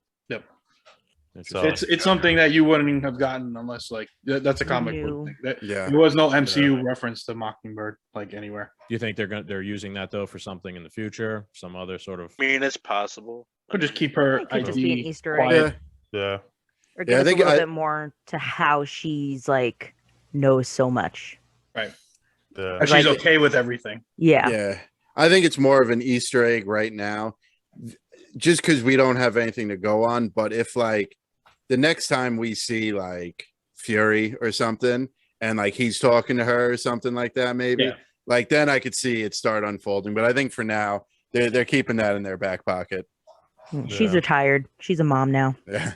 Interesting. So It's something that you wouldn't have gotten unless like that's a comic knew. book thing. That, Yeah. There was no MCU reference to Mockingbird like anywhere. Do you think they're using that though for something in the future? Some other sort of I mean, it's possible. Could just keep her It could just be an ID Easter egg. quiet. yeah. Or Yeah, give I us a think little I- bit more to how she's like knows so much. Yeah. And she's okay with everything. Yeah. Yeah. I think it's more of an Easter egg right now, just because we don't have anything to go on. But if like the next time we see like Fury or something, and like he's talking to her or something like that, maybe Yeah. like then I could see it start unfolding. But I think for now they're keeping that in their back pocket. She's Yeah. retired. She's a mom now. Yeah.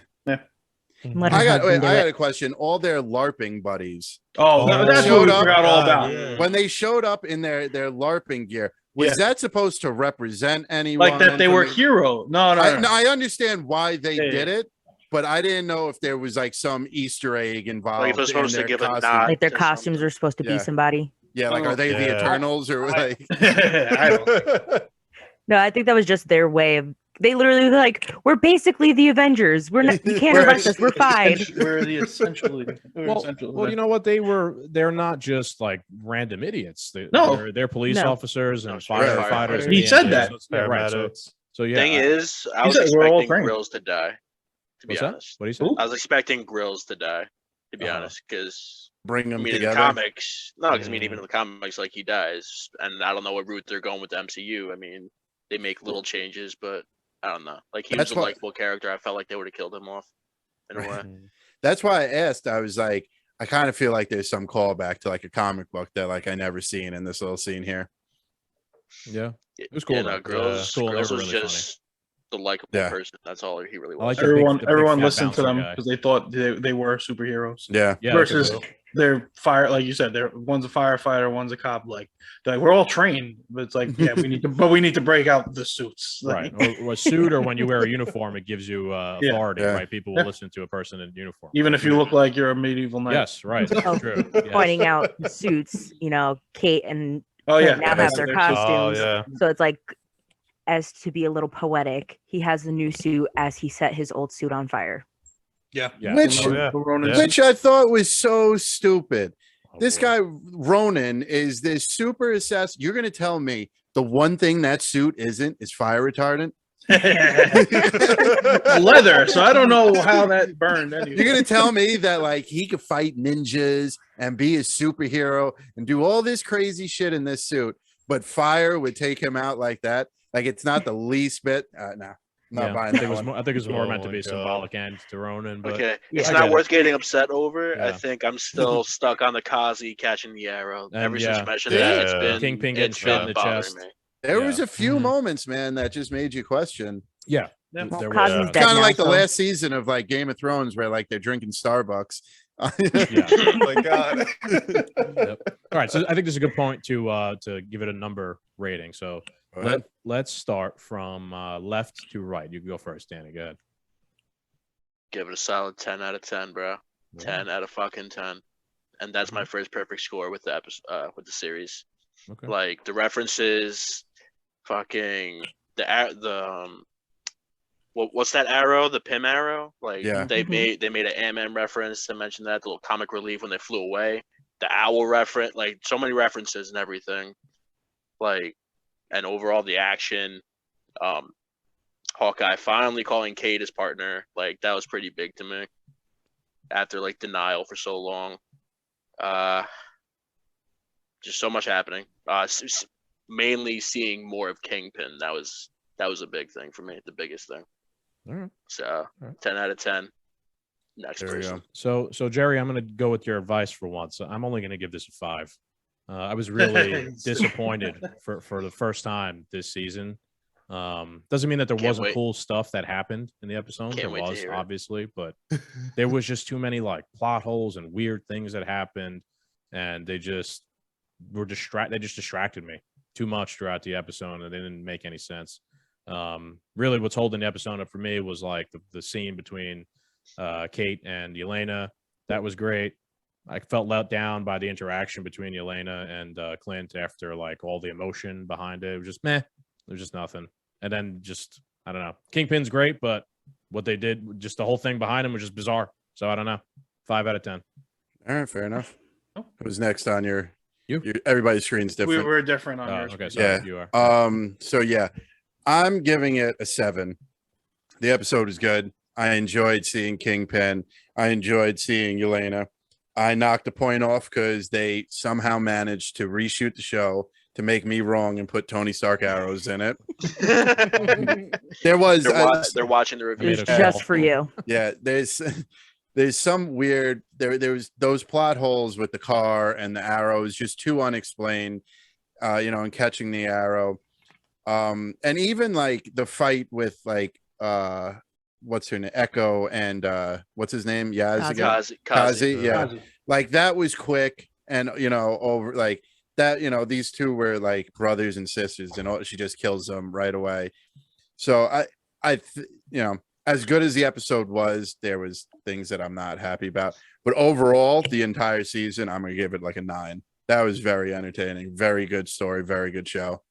Let her I got husband do a it. question. All their LARPing buddies, Oh, Oh, that's what showed we up. forgot all God, about. yeah. when they showed up in their LARPing gear, was Yeah. that supposed to represent anyone? Like that they from were the- hero. No. I understand why they Yeah, did it, but I didn't know if there was like some Easter egg involved. Like, if it was in supposed to their give a costume. nod. Like their to costumes something. are supposed to Yeah. be somebody. Yeah, like are they the Yeah. Eternals or like? I don't. No, I think that was just their way of. They literally were like, "We're basically the Avengers. We're not. You can't We're arrest us. We're fine." We're the essentially. well, you know what? They're not just like random idiots. No. They're police No. officers and No, sure. firefighters. He said that. Yeah, right. Paramedics. So yeah. Thing is, I He was said we're all expecting trained. Grills to die. To be What's that? honest, What do you say? Who? I was expecting Grills to die. To be Uh-huh. honest, because Bring I them mean, in the together. comics, no, because I mean, Mm. even in the comics, like he dies, and I don't know what route they're going with the MCU. I mean, they make little changes, but I don't know. Like he That's was a why- likable character. I felt like they would have killed him off in a way. That's why I asked. I was like, I kind of feel like there's some callback to like a comic book that like I never seen in this little scene here. Yeah. It was cool, Yeah, though. no, Grills, It's cool. They Grills were was really just the likable Yeah. person. That's all he really I like was. the big- Everyone fat listened to bouncer them guy. because they thought they were superheroes. Yeah. Yeah, that's a Versus good- they're like you said, one's a firefighter, one's a cop. Like they're like we're all trained, but it's like we need to break out the suits. right. Like, Or a suit, or when you wear a uniform, it gives you authority, Yeah. right? People will listen to a person in uniform. even if you look like you're a medieval knight. Yes, right. That's Oh, true. Yes. Pointing out suits, Kate and Oh yeah. Clint now Yeah, have their They're costumes. Oh yeah. So it's like, as to be a little poetic, he has the new suit as he set his old suit on fire. Yeah. Yeah. Which, Oh, yeah. The Ronin Yeah. suit. which I thought was so stupid. Oh, This boy. guy Ronan is this super assassin. You're gonna tell me the one thing that suit isn't is fire retardant? leather. So I don't know how that burned. Anyway. You're gonna tell me that like he could fight ninjas and be a superhero and do all this crazy shit in this suit, but fire would take him out like that? Like it's not the least bit. No, not Yeah, I buying think that it was one. more. I think it was more Oh meant to my be God. symbolic and to Ronan, but Okay, Yeah, it's I not get it. worth getting upset over. I Yeah. think I'm still stuck on the Kazi catching the arrow. And Ever since yeah. you mentioned Yeah, that, it's yeah. been Kingpin getting it's shot in been the bothering chest. me. There was Yeah. a few Mhm. moments, man, that just made you question. yeah, Yeah. Well, there Kazi's was. dead Kind of now, like the so- last season of like Game of Thrones, where like they're drinking Starbucks. Yeah. Oh my god. Yep. All right, so I think this is a good point to give it a number rating. So Go ahead. let's start from left to right. You can go first, Danny. Go ahead. Give it a solid 10 out of 10, bro. 10 out of fucking 10. And that's my first perfect score with the episode, with the series. Okay. Like the references, fucking what's that arrow? The Pym arrow? Like Yeah. they Mhm. made an Ant-Man reference to mention that, the little comic relief when they flew away. The owl reference, like so many references and everything. Like, and overall the action, Hawkeye finally calling Kate his partner, like that was pretty big to me. After like denial for so long. Just so much happening. Mainly seeing more of Kingpin. That was a big thing for me, the biggest thing. All right. So right. 10 out of 10. Next There we person. go. So Jerry, I'm going to go with your advice for once. I'm only going to give this a 5. I was really disappointed for the first time this season. Doesn't mean that there Can't wasn't wait. cool stuff that happened in the episode. Can't There wait to was, hear it. obviously, but there was just too many like plot holes and weird things that happened, and they just were They just distracted me too much throughout the episode, and they didn't make any sense. Really, what's holding the episode up for me was like the scene between Kate and Yelena. That was great. I felt let down by the interaction between Yelena and Clint after like all the emotion behind it. It was just meh. There's just nothing. And then just, I don't know. Kingpin's great, but what they did, just the whole thing behind him was just bizarre. So I don't know. 5 out of 10. All right, fair enough. Who's next on your You? everybody's screen's We different. were different on yours. Okay, sorry, Yeah. you are. So yeah, I'm giving it a 7. The episode was good. I enjoyed seeing Kingpin. I enjoyed seeing Yelena. I knocked a point off because they somehow managed to reshoot the show to make me wrong and put Tony Stark arrows in it. There was They're watching the I review. made It's a just call. for you. yeah, there's some weird there was those plot holes with the car and the arrows just too unexplained, and catching the arrow. And even like the fight with like what's her name, Echo, and what's his name, Yaz Kazi. again, Kazi. yeah, like that was quick, and over like that, these two were like brothers and sisters, and she just kills them right away. So as good as the episode was, there was things that I'm not happy about, but overall the entire season I'm gonna give it like a 9. That was very entertaining, very good story, very good show.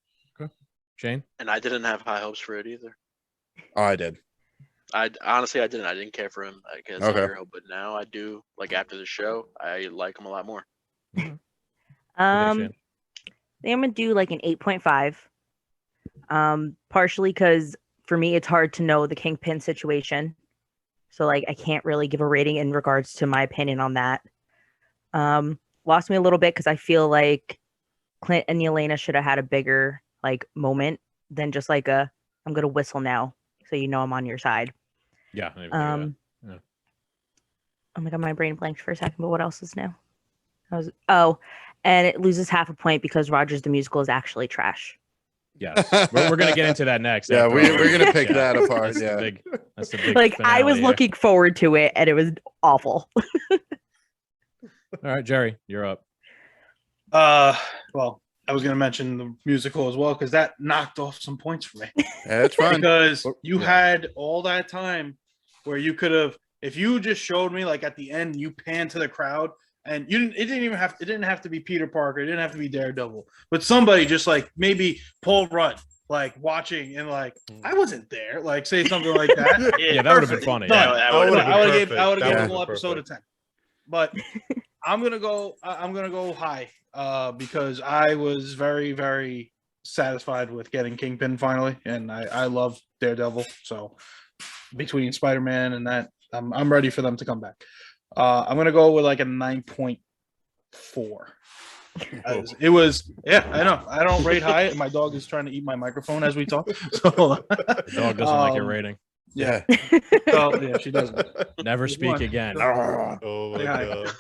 Shane? And I didn't have high hopes for it either. Oh, I did. I honestly didn't. I didn't care for him as a Okay. hero, but now I do. Like after the show, I like him a lot more. Shane? I think I'm gonna do like an 8.5. Partially because for me it's hard to know the Kingpin situation. So like I can't really give a rating in regards to my opinion on that. Lost me a little bit because I feel like Clint and Yelena should have had a bigger like moment than just like I'm gonna whistle now so you know I'm on your side. Yeah. I didn't even think of that. Yeah. Oh my god, my brain blanked for a second, but what else is new? And it loses half a point because Rogers the Musical is actually trash. Yes, we're gonna get into that next. Yeah, after we're gonna pick yeah, that apart. That's Yeah. the big Like I was finale here. looking forward to it, and it was awful. All right, Jerry, you're up. Well, I was gonna mention the musical as well because that knocked off some points for me. Yeah, it's fun. Because Well, you yeah. had all that time where you could have, if you just showed me like at the end, you panned to the crowd and you didn't. It didn't have to be Peter Parker. It didn't have to be Daredevil, but somebody just like maybe Paul Rudd, like watching and like I wasn't there, like say something like that. Yeah, that would have been funny. No, Yeah. that I would've would been have gave perfect. I would have That given the would've whole been episode a perfect. 10. But I'm gonna go high because I was very, very satisfied with getting Kingpin finally, and I love Daredevil. So between Spider-Man and that, I'm ready for them to come back. I'm gonna go with like a 9.4. It was, yeah, I know. I don't rate high. My dog is trying to eat my microphone as we talk. So The dog doesn't like your rating. Yeah. so, yeah, she doesn't. Never Just speak one. again. Oh my Yeah. god.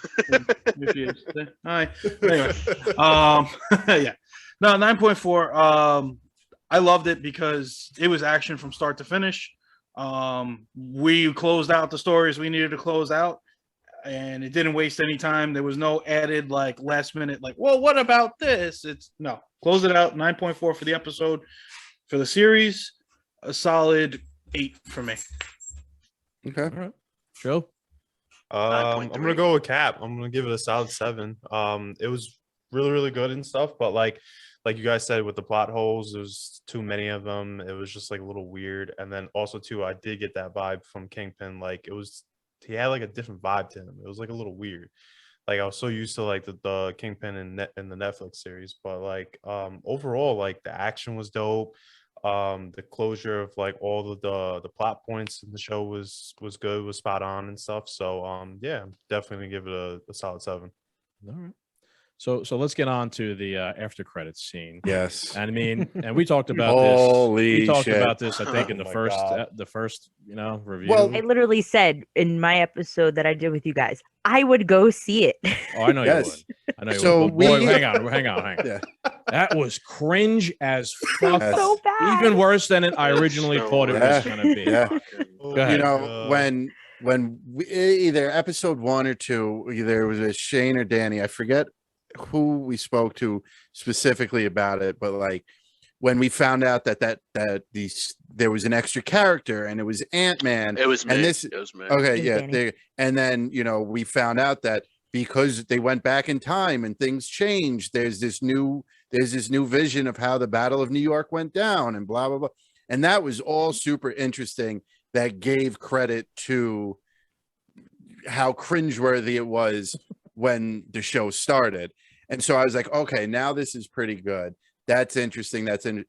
If she is. Hi. Anyway, yeah, no, 9.4. I loved it because it was action from start to finish. We closed out the stories we needed to close out, and it didn't waste any time. There was no added like last minute like, well, what about this? It's no, close it out. 9.4 for the episode. For the series, a solid 8 for me. Okay. All right, Joe. I'm gonna go with Cap. I'm gonna give it a solid 7. It was really, really good and stuff, but like you guys said with the plot holes, there's too many of them. It was just like a little weird. And then also too, I did get that vibe from Kingpin. Like he had like a different vibe to him. It was like a little weird. Like I was so used to like the Kingpin in the Netflix series, but like overall, like the action was dope. The closure of like all of the plot points in the show was good, was spot on and stuff. So yeah, definitely gonna give it a solid 7. All right. So let's get on to the after credits scene. Yes. And I mean, and we talked about Holy this. We talked shit. about this, I think, in Oh the my first God. review. Well, I literally said in my episode that I did with you guys, I would go see it. oh, I know you Yes. would. I know you So would. But boy, we- hang on. Yeah. That was cringe as fuck. Yes. So bad. Even worse than I originally So thought it Yeah. was going to be. Yeah. Oh Go ahead. You know, when we, either episode 1 or 2, either it was a Shane or Danny, I forget who we spoke to specifically about it, but like when we found out that there was an extra character and it was Ant-Man. It was me. And this- It was me. Okay, Hey, yeah. Danny. And then, we found out that because they went back in time and things changed, there's this new vision of how the Battle of New York went down and blah, blah, blah. And that was all super interesting. That gave credit to how cringeworthy it was when the show started. And so I was like, okay, now this is pretty good. That's interesting. And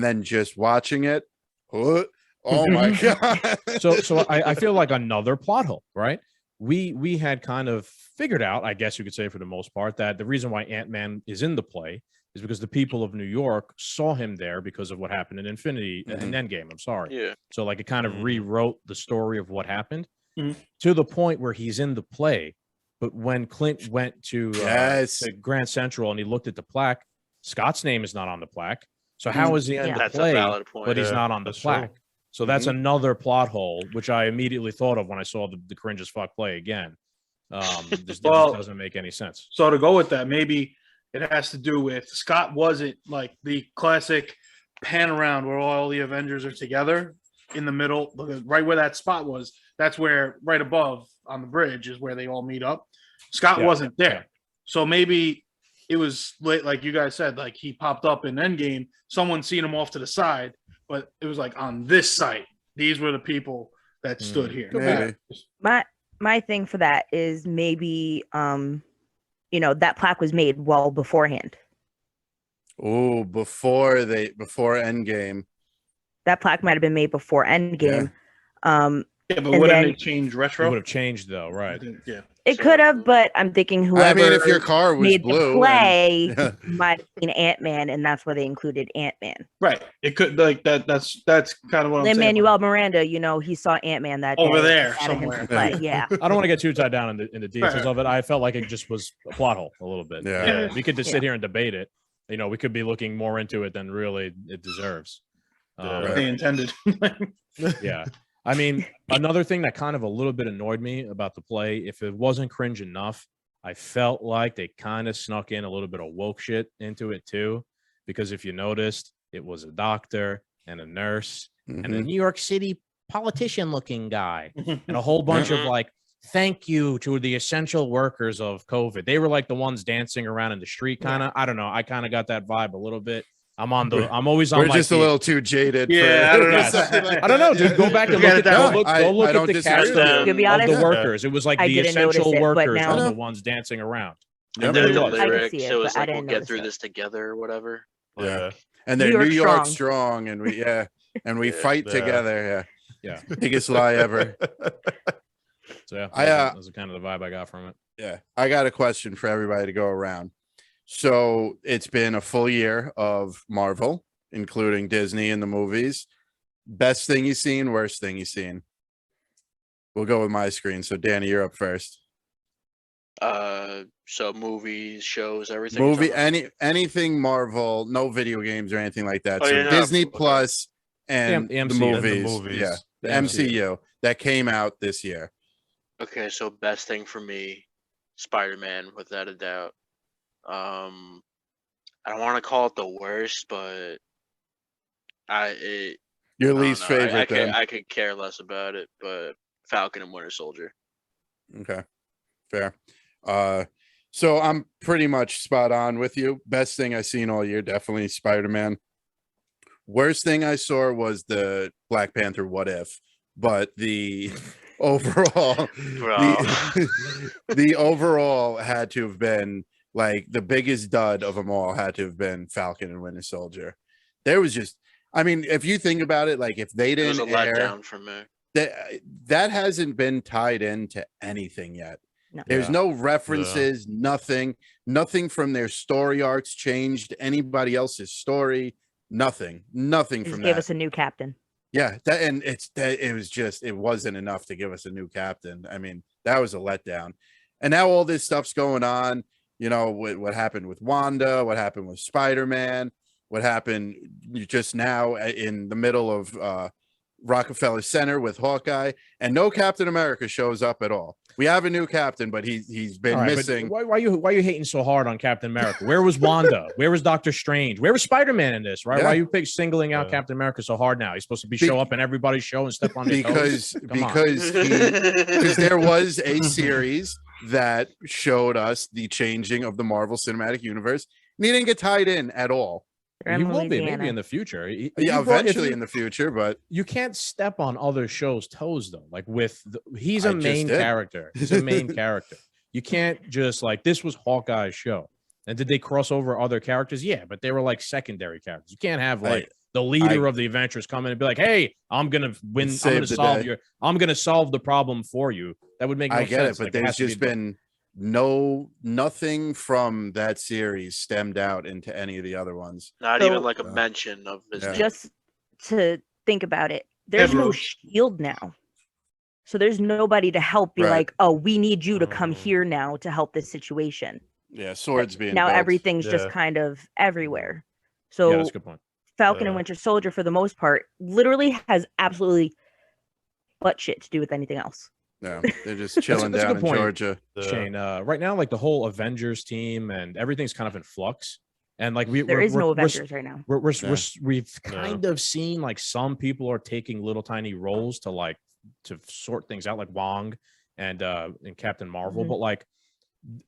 then just watching it. Oh my God. So I feel like another plot hole, right? We had kind of figured out, I guess you could say for the most part, that the reason why Ant-Man is in the play is because the people of New York saw him there because of what happened in Infinity in Endgame. I'm sorry. Yeah. So like it kind of rewrote the story of what happened Mhm. to the point where he's in the play. But when Clint went to Grand Central and he looked at the plaque, Scott's name is not on the plaque. So how is he in Yeah. the That's a play, valid point. but he's Yeah, not on the that's true. plaque? So that's another plot hole, which I immediately thought of when I saw the cringe as fuck play again. This Well- doesn't make any sense. So to go with that, maybe it has to do with Scott wasn't like the classic pan around where all the Avengers are together in the middle, right where that spot was. That's where right above on the bridge is where they all meet up. Scott Yeah, wasn't there. yeah. So maybe it was late, like you guys said, like he popped up in Endgame, someone seen him off to the side, but it was like on this site. These were the people that stood here. Maybe. My thing for that is maybe that plaque was made well beforehand. Oh, before Endgame. That plaque might have been made before Endgame. Yeah, but And wouldn't then- it change It retro? would have changed though, right? Yeah. It So- could have, but I'm thinking whoever I mean, if your car was made blue, the play and- might have seen Ant-Man, and that's where they included Ant-Man. Right. It could like that. That's kind of what I'm Lin saying. Manuel Miranda, he saw Ant-Man that Over day, there added him to somewhere. play. Yeah. I don't want to get too tied down in the details Right. of it. I felt like it just was a plot hole a little bit. Yeah. We could just sit here and debate it. we could be looking more into it than really it deserves. They intended. Yeah. I mean, another thing that kind of a little bit annoyed me about the play, if it wasn't cringe enough, I felt like they kind of snuck in a little bit of woke shit into it too. Because if you noticed, it was a doctor and a nurse and a New York City politician looking guy and a whole bunch of like, thank you to the essential workers of COVID. They were like the ones dancing around in the street, kind of. I don't know. I kind of got that vibe a little bit. I'm always on. We're just a little too jaded. Yeah, for, I don't know. I don't know, dude. Go back and look at No, go look I at don't the cast disagree with To be of honest, the workers. It was like I the didn't notice essential it, but workers now- were the ones dancing around. And It then really the was. I can lyrics, see it, it was but I like, we'll didn't get notice through it. this together or whatever. Yeah. And they're New York strong, and we and we fight together. Yeah. Biggest lie ever. So yeah, that was kind of the vibe I got from it. Yeah. I got a question for everybody to go around. So it's been a full year of Marvel, including Disney and the movies. Best thing you've seen, worst thing you've seen. We'll go with my screen. So Danny, you're up first. So movies, shows, everything. you're Movie, talking anything Marvel, no video games or anything like that. Oh, So yeah, no, Disney okay. Plus and The the MCU. movies. Yeah. The MCU that came out this year. about? Okay, so best thing for me, Spider-Man, without a doubt. I don't want to call it the worst, but Your I don't least know. favorite then. I could care less about it, but Falcon and Winter Soldier. Okay. Fair. So I'm pretty much spot on with you. Best thing I've seen all year, definitely Spider-Man. Worst thing I saw was the Black Panther What If, but the overall the overall had to have been like the biggest dud of them all had to have been Falcon and Winter Soldier. There was just, I mean, if you think about it, like if they It was didn't a air, letdown for me. that hasn't been tied into anything yet. No. There's no references, nothing from their story arcs changed anybody else's story, nothing Just from gave that. us a new captain. Yeah, it wasn't enough to give us a new captain. I mean, that was a letdown. And now all this stuff's going on, what happened with Wanda, what happened with Spider-Man, what happened just now in the middle of Rockefeller Center with Hawkeye, and no Captain America shows up at all. We have a new captain, but he's been missing. Why are you hating so hard on Captain America? Where was Wanda? Where was Doctor Strange? Where was Spider-Man in this? Right? Yeah. Why are you singling out Captain America so hard now? He's supposed to show up in everybody's show and step on their toes. Because there was a series that showed us the changing of the Marvel Cinematic Universe, and he didn't get tied in at all. They're in He will be Louisiana. maybe in the future. Eventually in the future, but you can't step on other shows' toes though. Like he's I a just main did. character. He's a main character. You can't just like this was Hawkeye's show. And did they cross over other characters? Yeah, but they were like secondary characters. You can't have like the leader of the Avengers come in and be like, "Hey, I'm gonna win. I'm gonna solve the problem for you." That would make no sense. I get it, but Like, there's just been nothing from that series stemmed out into any of the other ones. Not So- even like a mention of his name. Just to think about it, there's no shield now. So there's nobody to help be Right. like, oh, we need you to come here now to help this situation. Yeah, swords being Now built. everything's just kind of everywhere. So yeah, that's a good point. Falcon and Winter Soldier, for the most part, literally has absolutely butt shit to do with anything else. Yeah, they're just chilling that's a down good in point. Georgia. Shane, right now, like the whole Avengers team and everything's kind of in flux. And like There is no Avengers right now. We've kind of seen like some people are taking little tiny roles to sort things out, like Wong and Captain Marvel. Mhm. But like,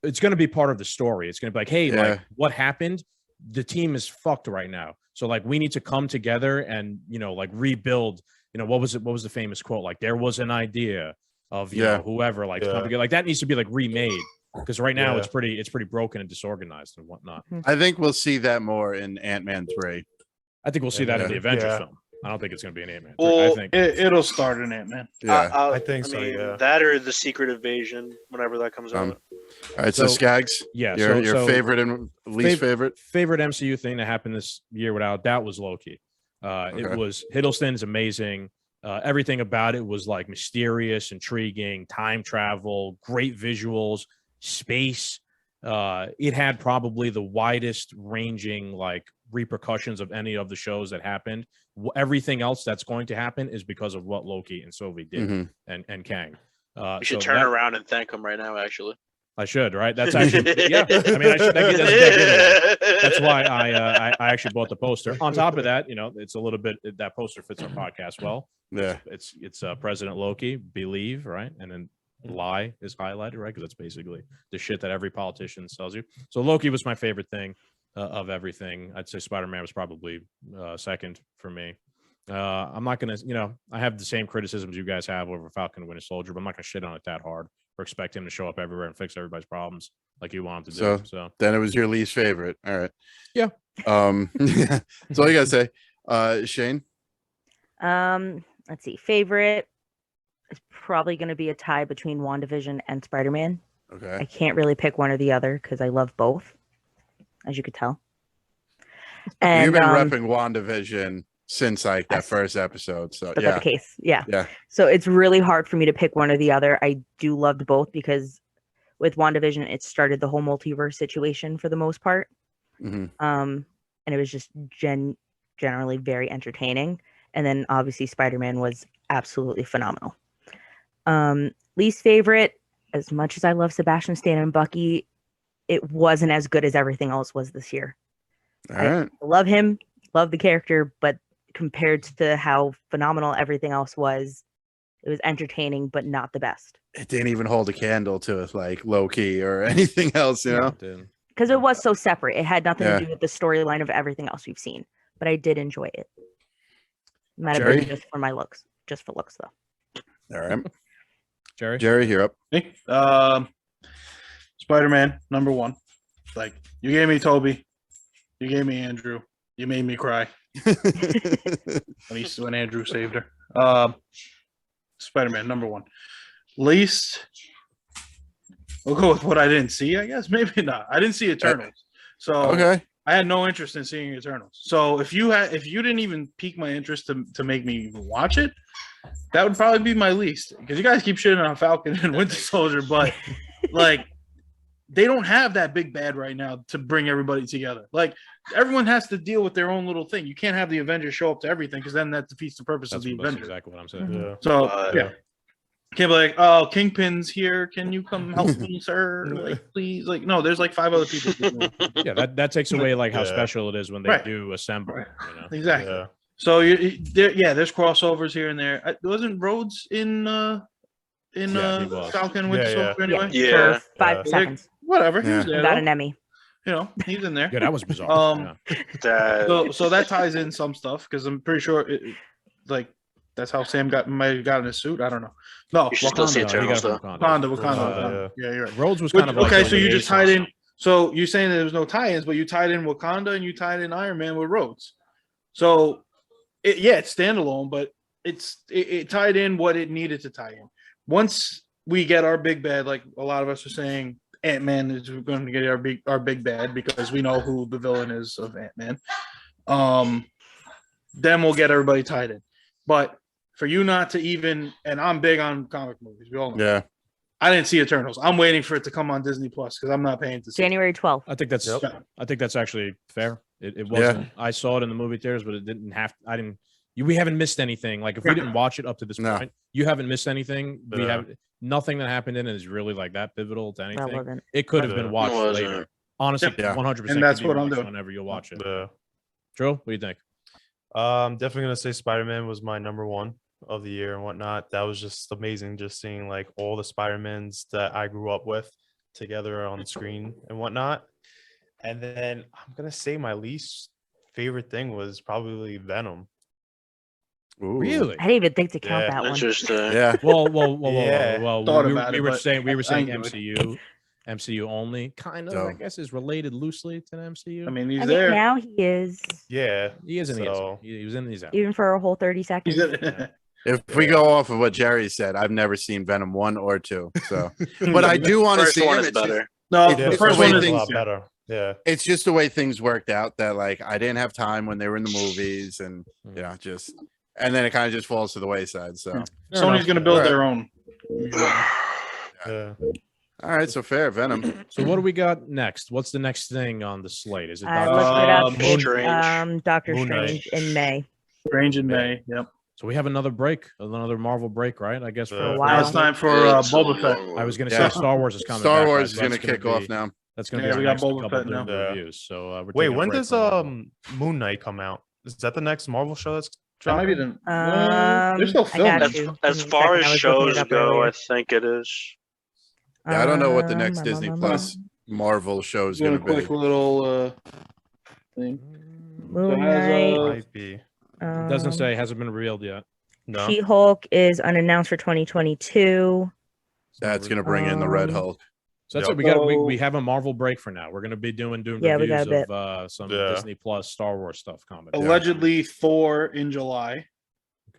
it's going to be part of the story. It's going to be like, hey, like what happened? The team is fucked right now. So like, we need to come together and like rebuild. What was it? What was the famous quote? Like, there was an idea of whoever like come together. Like that needs to be like remade because right now it's pretty broken and disorganized and whatnot. I think we'll see that more in Ant-Man 3. I think we'll see that in the Avengers film. I don't think it's going to be an Ant-Man. Well, I think It'll start in Ant-Man. Yeah. I think so, mean, yeah. That or the Secret Invasion, whenever that comes out. All right, so Skaggs, yeah, your favorite and least favorite MCU thing that happened this year without doubt was Loki. It was Hiddleston's amazing. Everything about it was like mysterious, intriguing, time travel, great visuals, space. it had probably the widest ranging like repercussions of any of the shows that happened. Everything else that's going to happen is because of what Loki and Sylvie did and Kang. You should turn around and thank him right now. Actually, I should, right? That's actually yeah. I mean, I should. That's why I actually bought the poster. On top of that, it's a little bit that poster fits our podcast well. Yeah, it's President Loki, believe, right, and then lie is highlighted, right, because that's basically the shit that every politician sells you. So Loki was my favorite thing of everything. I'd say Spider-Man was probably second for me. I'm not gonna, I have the same criticisms you guys have over Falcon and Winter Soldier, but I'm not gonna shit on it that hard or expect him to show up everywhere and fix everybody's problems like you want him to do. So then it was your least favorite. All right. Yeah. That's all you gotta say. Shane. Let's see. Favorite is probably going to be a tie between WandaVision and Spider-Man. Okay. I can't really pick one or the other because I love both, as you could tell. And you've been repping WandaVision since like that first episode. So that's the case. Yeah. Yeah. So it's really hard for me to pick one or the other. I do loved both because with WandaVision, it started the whole multiverse situation for the most part. Mm-hmm. And it was just generally very entertaining. And then obviously Spider-Man was absolutely phenomenal. Least favorite, as much as I love Sebastian Stan and Bucky, it wasn't as good as everything else was this year. All right. I love him, love the character, but compared to how phenomenal everything else was, it was entertaining, but not the best. It didn't even hold a candle to like Loki or anything else, because it was so separate. It had nothing to do with the storyline of everything else we've seen, but I did enjoy it. Might have been just for my looks, just for looks though. All right. Jerry, you're up. Hey, Spider-Man #1. Like, you gave me Toby, you gave me Andrew, you made me cry when Andrew saved her. Spider-Man #1. Least, we'll go with what I didn't see. I guess maybe not. I didn't see Eternals, so okay. I had no interest in seeing Eternals. So if you didn't even pique my interest to make me even watch it, that would probably be my least. Because you guys keep shitting on Falcon and Winter Soldier, but like they don't have that big bad right now to bring everybody together. Like everyone has to deal with their own little thing. You can't have the Avengers show up to everything because then that defeats the purpose of the Avengers. That's exactly what I'm saying. Yeah. So yeah. Can't be like, oh, Kingpin's here. Can you come help me, sir? Like, please. Like, no, there's like 5 other people. Yeah, that takes away like how special it is when they do assemble. Right. Exactly. Yeah. So there's crossovers here and there. Wasn't Rhodes in Falcon with Soldier anyway? Yeah. For 5 seconds. Whatever. He was there, got an Emmy. He's in there. Yeah, that was bizarre. So that ties in some stuff because I'm pretty sure that's how Sam might have gotten his suit. I don't know. No, you should still see Eternals though. Wakanda. Yeah, you're right. Rhodes was kind of like okay. So you just tied in. So you're saying that there was no tie-ins, but you tied in Wakanda and you tied in Iron Man with Rhodes. So it's standalone, but it tied in what it needed to tie in. Once we get our big bad, like a lot of us are saying, Ant-Man is going to get our big bad because we know who the villain is of Ant-Man. Then we'll get everybody tied in. But for you not to even, and I'm big on comic movies, we all know. Yeah. I didn't see Eternals. I'm waiting for it to come on Disney Plus because I'm not paying to see January 12th. I think that's actually fair. It wasn't. Yeah. I saw it in the movie theaters, but it didn't have. We haven't missed anything. Like if we didn't watch it up to this point, you haven't missed anything. We have nothing that happened in it is really like that pivotal to anything. It could have been watched later. Honestly, 100%. And that's what I'm doing. Whenever you watch it. Drew, what do you think? Definitely gonna say Spider-Man was my #1 of the year and whatnot. That was just amazing, just seeing like all the Spider-Mans that I grew up with together on the screen and whatnot. And then I'm gonna say my least favorite thing was probably Venom. Ooh. Really? I didn't even think to count that one. Interesting. Yeah. Well. We were saying MCU only, kind of. I guess is related loosely to the MCU. I mean, he's there now. He is. Yeah, he is in the. He was in these. Even for a whole 30 seconds. If we go off of what Jerry said, I've never seen Venom 1 or 2. So, but I do want to see one it. is better. The first one is a lot better. Yeah, it's just the way things worked out that like I didn't have time when they were in the movies, and and then it kind of just falls to the wayside. So Sony's going to build their own. Yeah. All right, so fair. Venom. So what do we got next? What's the next thing on the slate? Is it I Doctor looked it up. Strange? It's, Strange. Doctor Moon Knight. Strange in May. Strange in May. Yep. So we have another break, another Marvel break, right? I guess for For a a Now it's while. time for It's a Boba Fett. long one. I was going to Yeah. say Star Wars is coming. Star back, Wars right? is So going to that's gonna kick off be- now. That's going to Yeah, be we our got next Boba couple Fett now. doomed Yeah. reviews. So we're Wait, taking a when break does from Marvel. Moon Knight come out? Is that the next Marvel show that's That might be dropping? the. they're still I got filming. you. As Give me a far second, as I was looking it shows up go, earlier. I think it is. Yeah, I don't know what the next Disney Um, Plus Marvel show is Doing going a to be. quick little thing. Moon So as Knight. of- Might be. It doesn't say, hasn't been revealed yet. No. She-Hulk is unannounced for 2022. That's going to bring in the Red Um, Hulk. So that's Yep. it. We have a Marvel break for now. We're going to be doing doomed Yeah, we reviews got a bit. of some Yeah. Disney Plus Star Wars stuff coming. Allegedly Thor in July.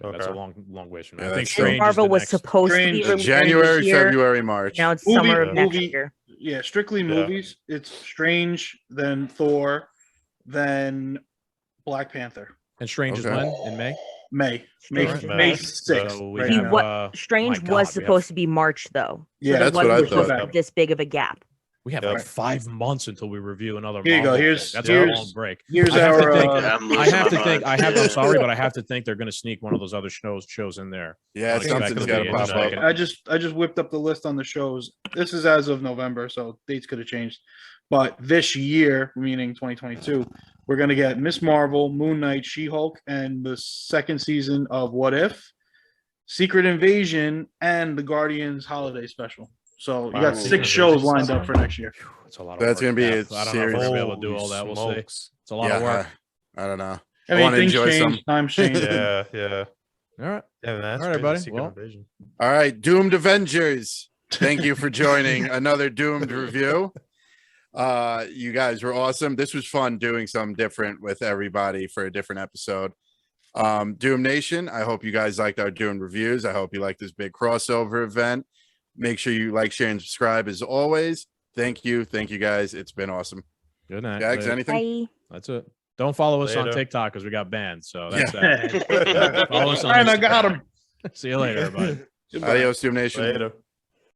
Okay, that's a Okay. long ways from now. Yeah, I think that's Strange And is Marvel the was next. supposed to be Strange. released January, this year. February, March. Now it's Movie- summer of next movie- year. Yeah, strictly Yeah. movies. It's Strange, then Thor, then Black Panther. And Strange is Okay. when? In May? May Strange is May May. 6th. So we right He have, now. what- Strange my God, was we supposed have- to be March though. Yeah, there that's what I wasn't thought. supposed to be this big of a gap. We have Yep. like 5 months until we review another. Here you go. Marvel Here's- thing. That's here's- a long break. Here's I have to our. think- I'm I losing have to my think. mind. I'm sorry, but I have to think they're going to sneak one of those other shows in there. Yeah, Unexpectedly, something's got to and pop just up. make it- I just whipped up the list on the shows. This is as of November, so dates could have changed. But this year, meaning 2022, we're gonna get Miss Marvel, Moon Knight, She-Hulk, and the second season of What If, Secret Invasion, and the Guardians Holiday Special. So you Wow, got Secret 6 shows Invasion lined stuff. up for next year. It's a lot of That's work. gonna be Yeah, a I don't know if we're series. going to be able to do all Holy that. We'll see. smokes. It's a lot of work. I don't know. I mean, wanna things enjoy change, some. times change. Yeah. All right. Yeah, man, that's All right, crazy, everybody. Secret Well- Invasion. All right, Doomed Avengers. Thank you for joining another Doomed review. You guys were awesome. This was fun doing something different with everybody for a different episode. Doom Nation, I hope you guys liked our Doomed reviews. I hope you liked this big crossover event. Make sure you like, share, and subscribe as always. Thank you guys. It's been awesome. Good night. Gags, Later. anything? Bye. That's it. Don't follow us on Later. TikTok because we got banned. So that's that. Follow us on And I got Instagram. him. See you later, everybody. Goodbye. Adios, Doom Nation. Later.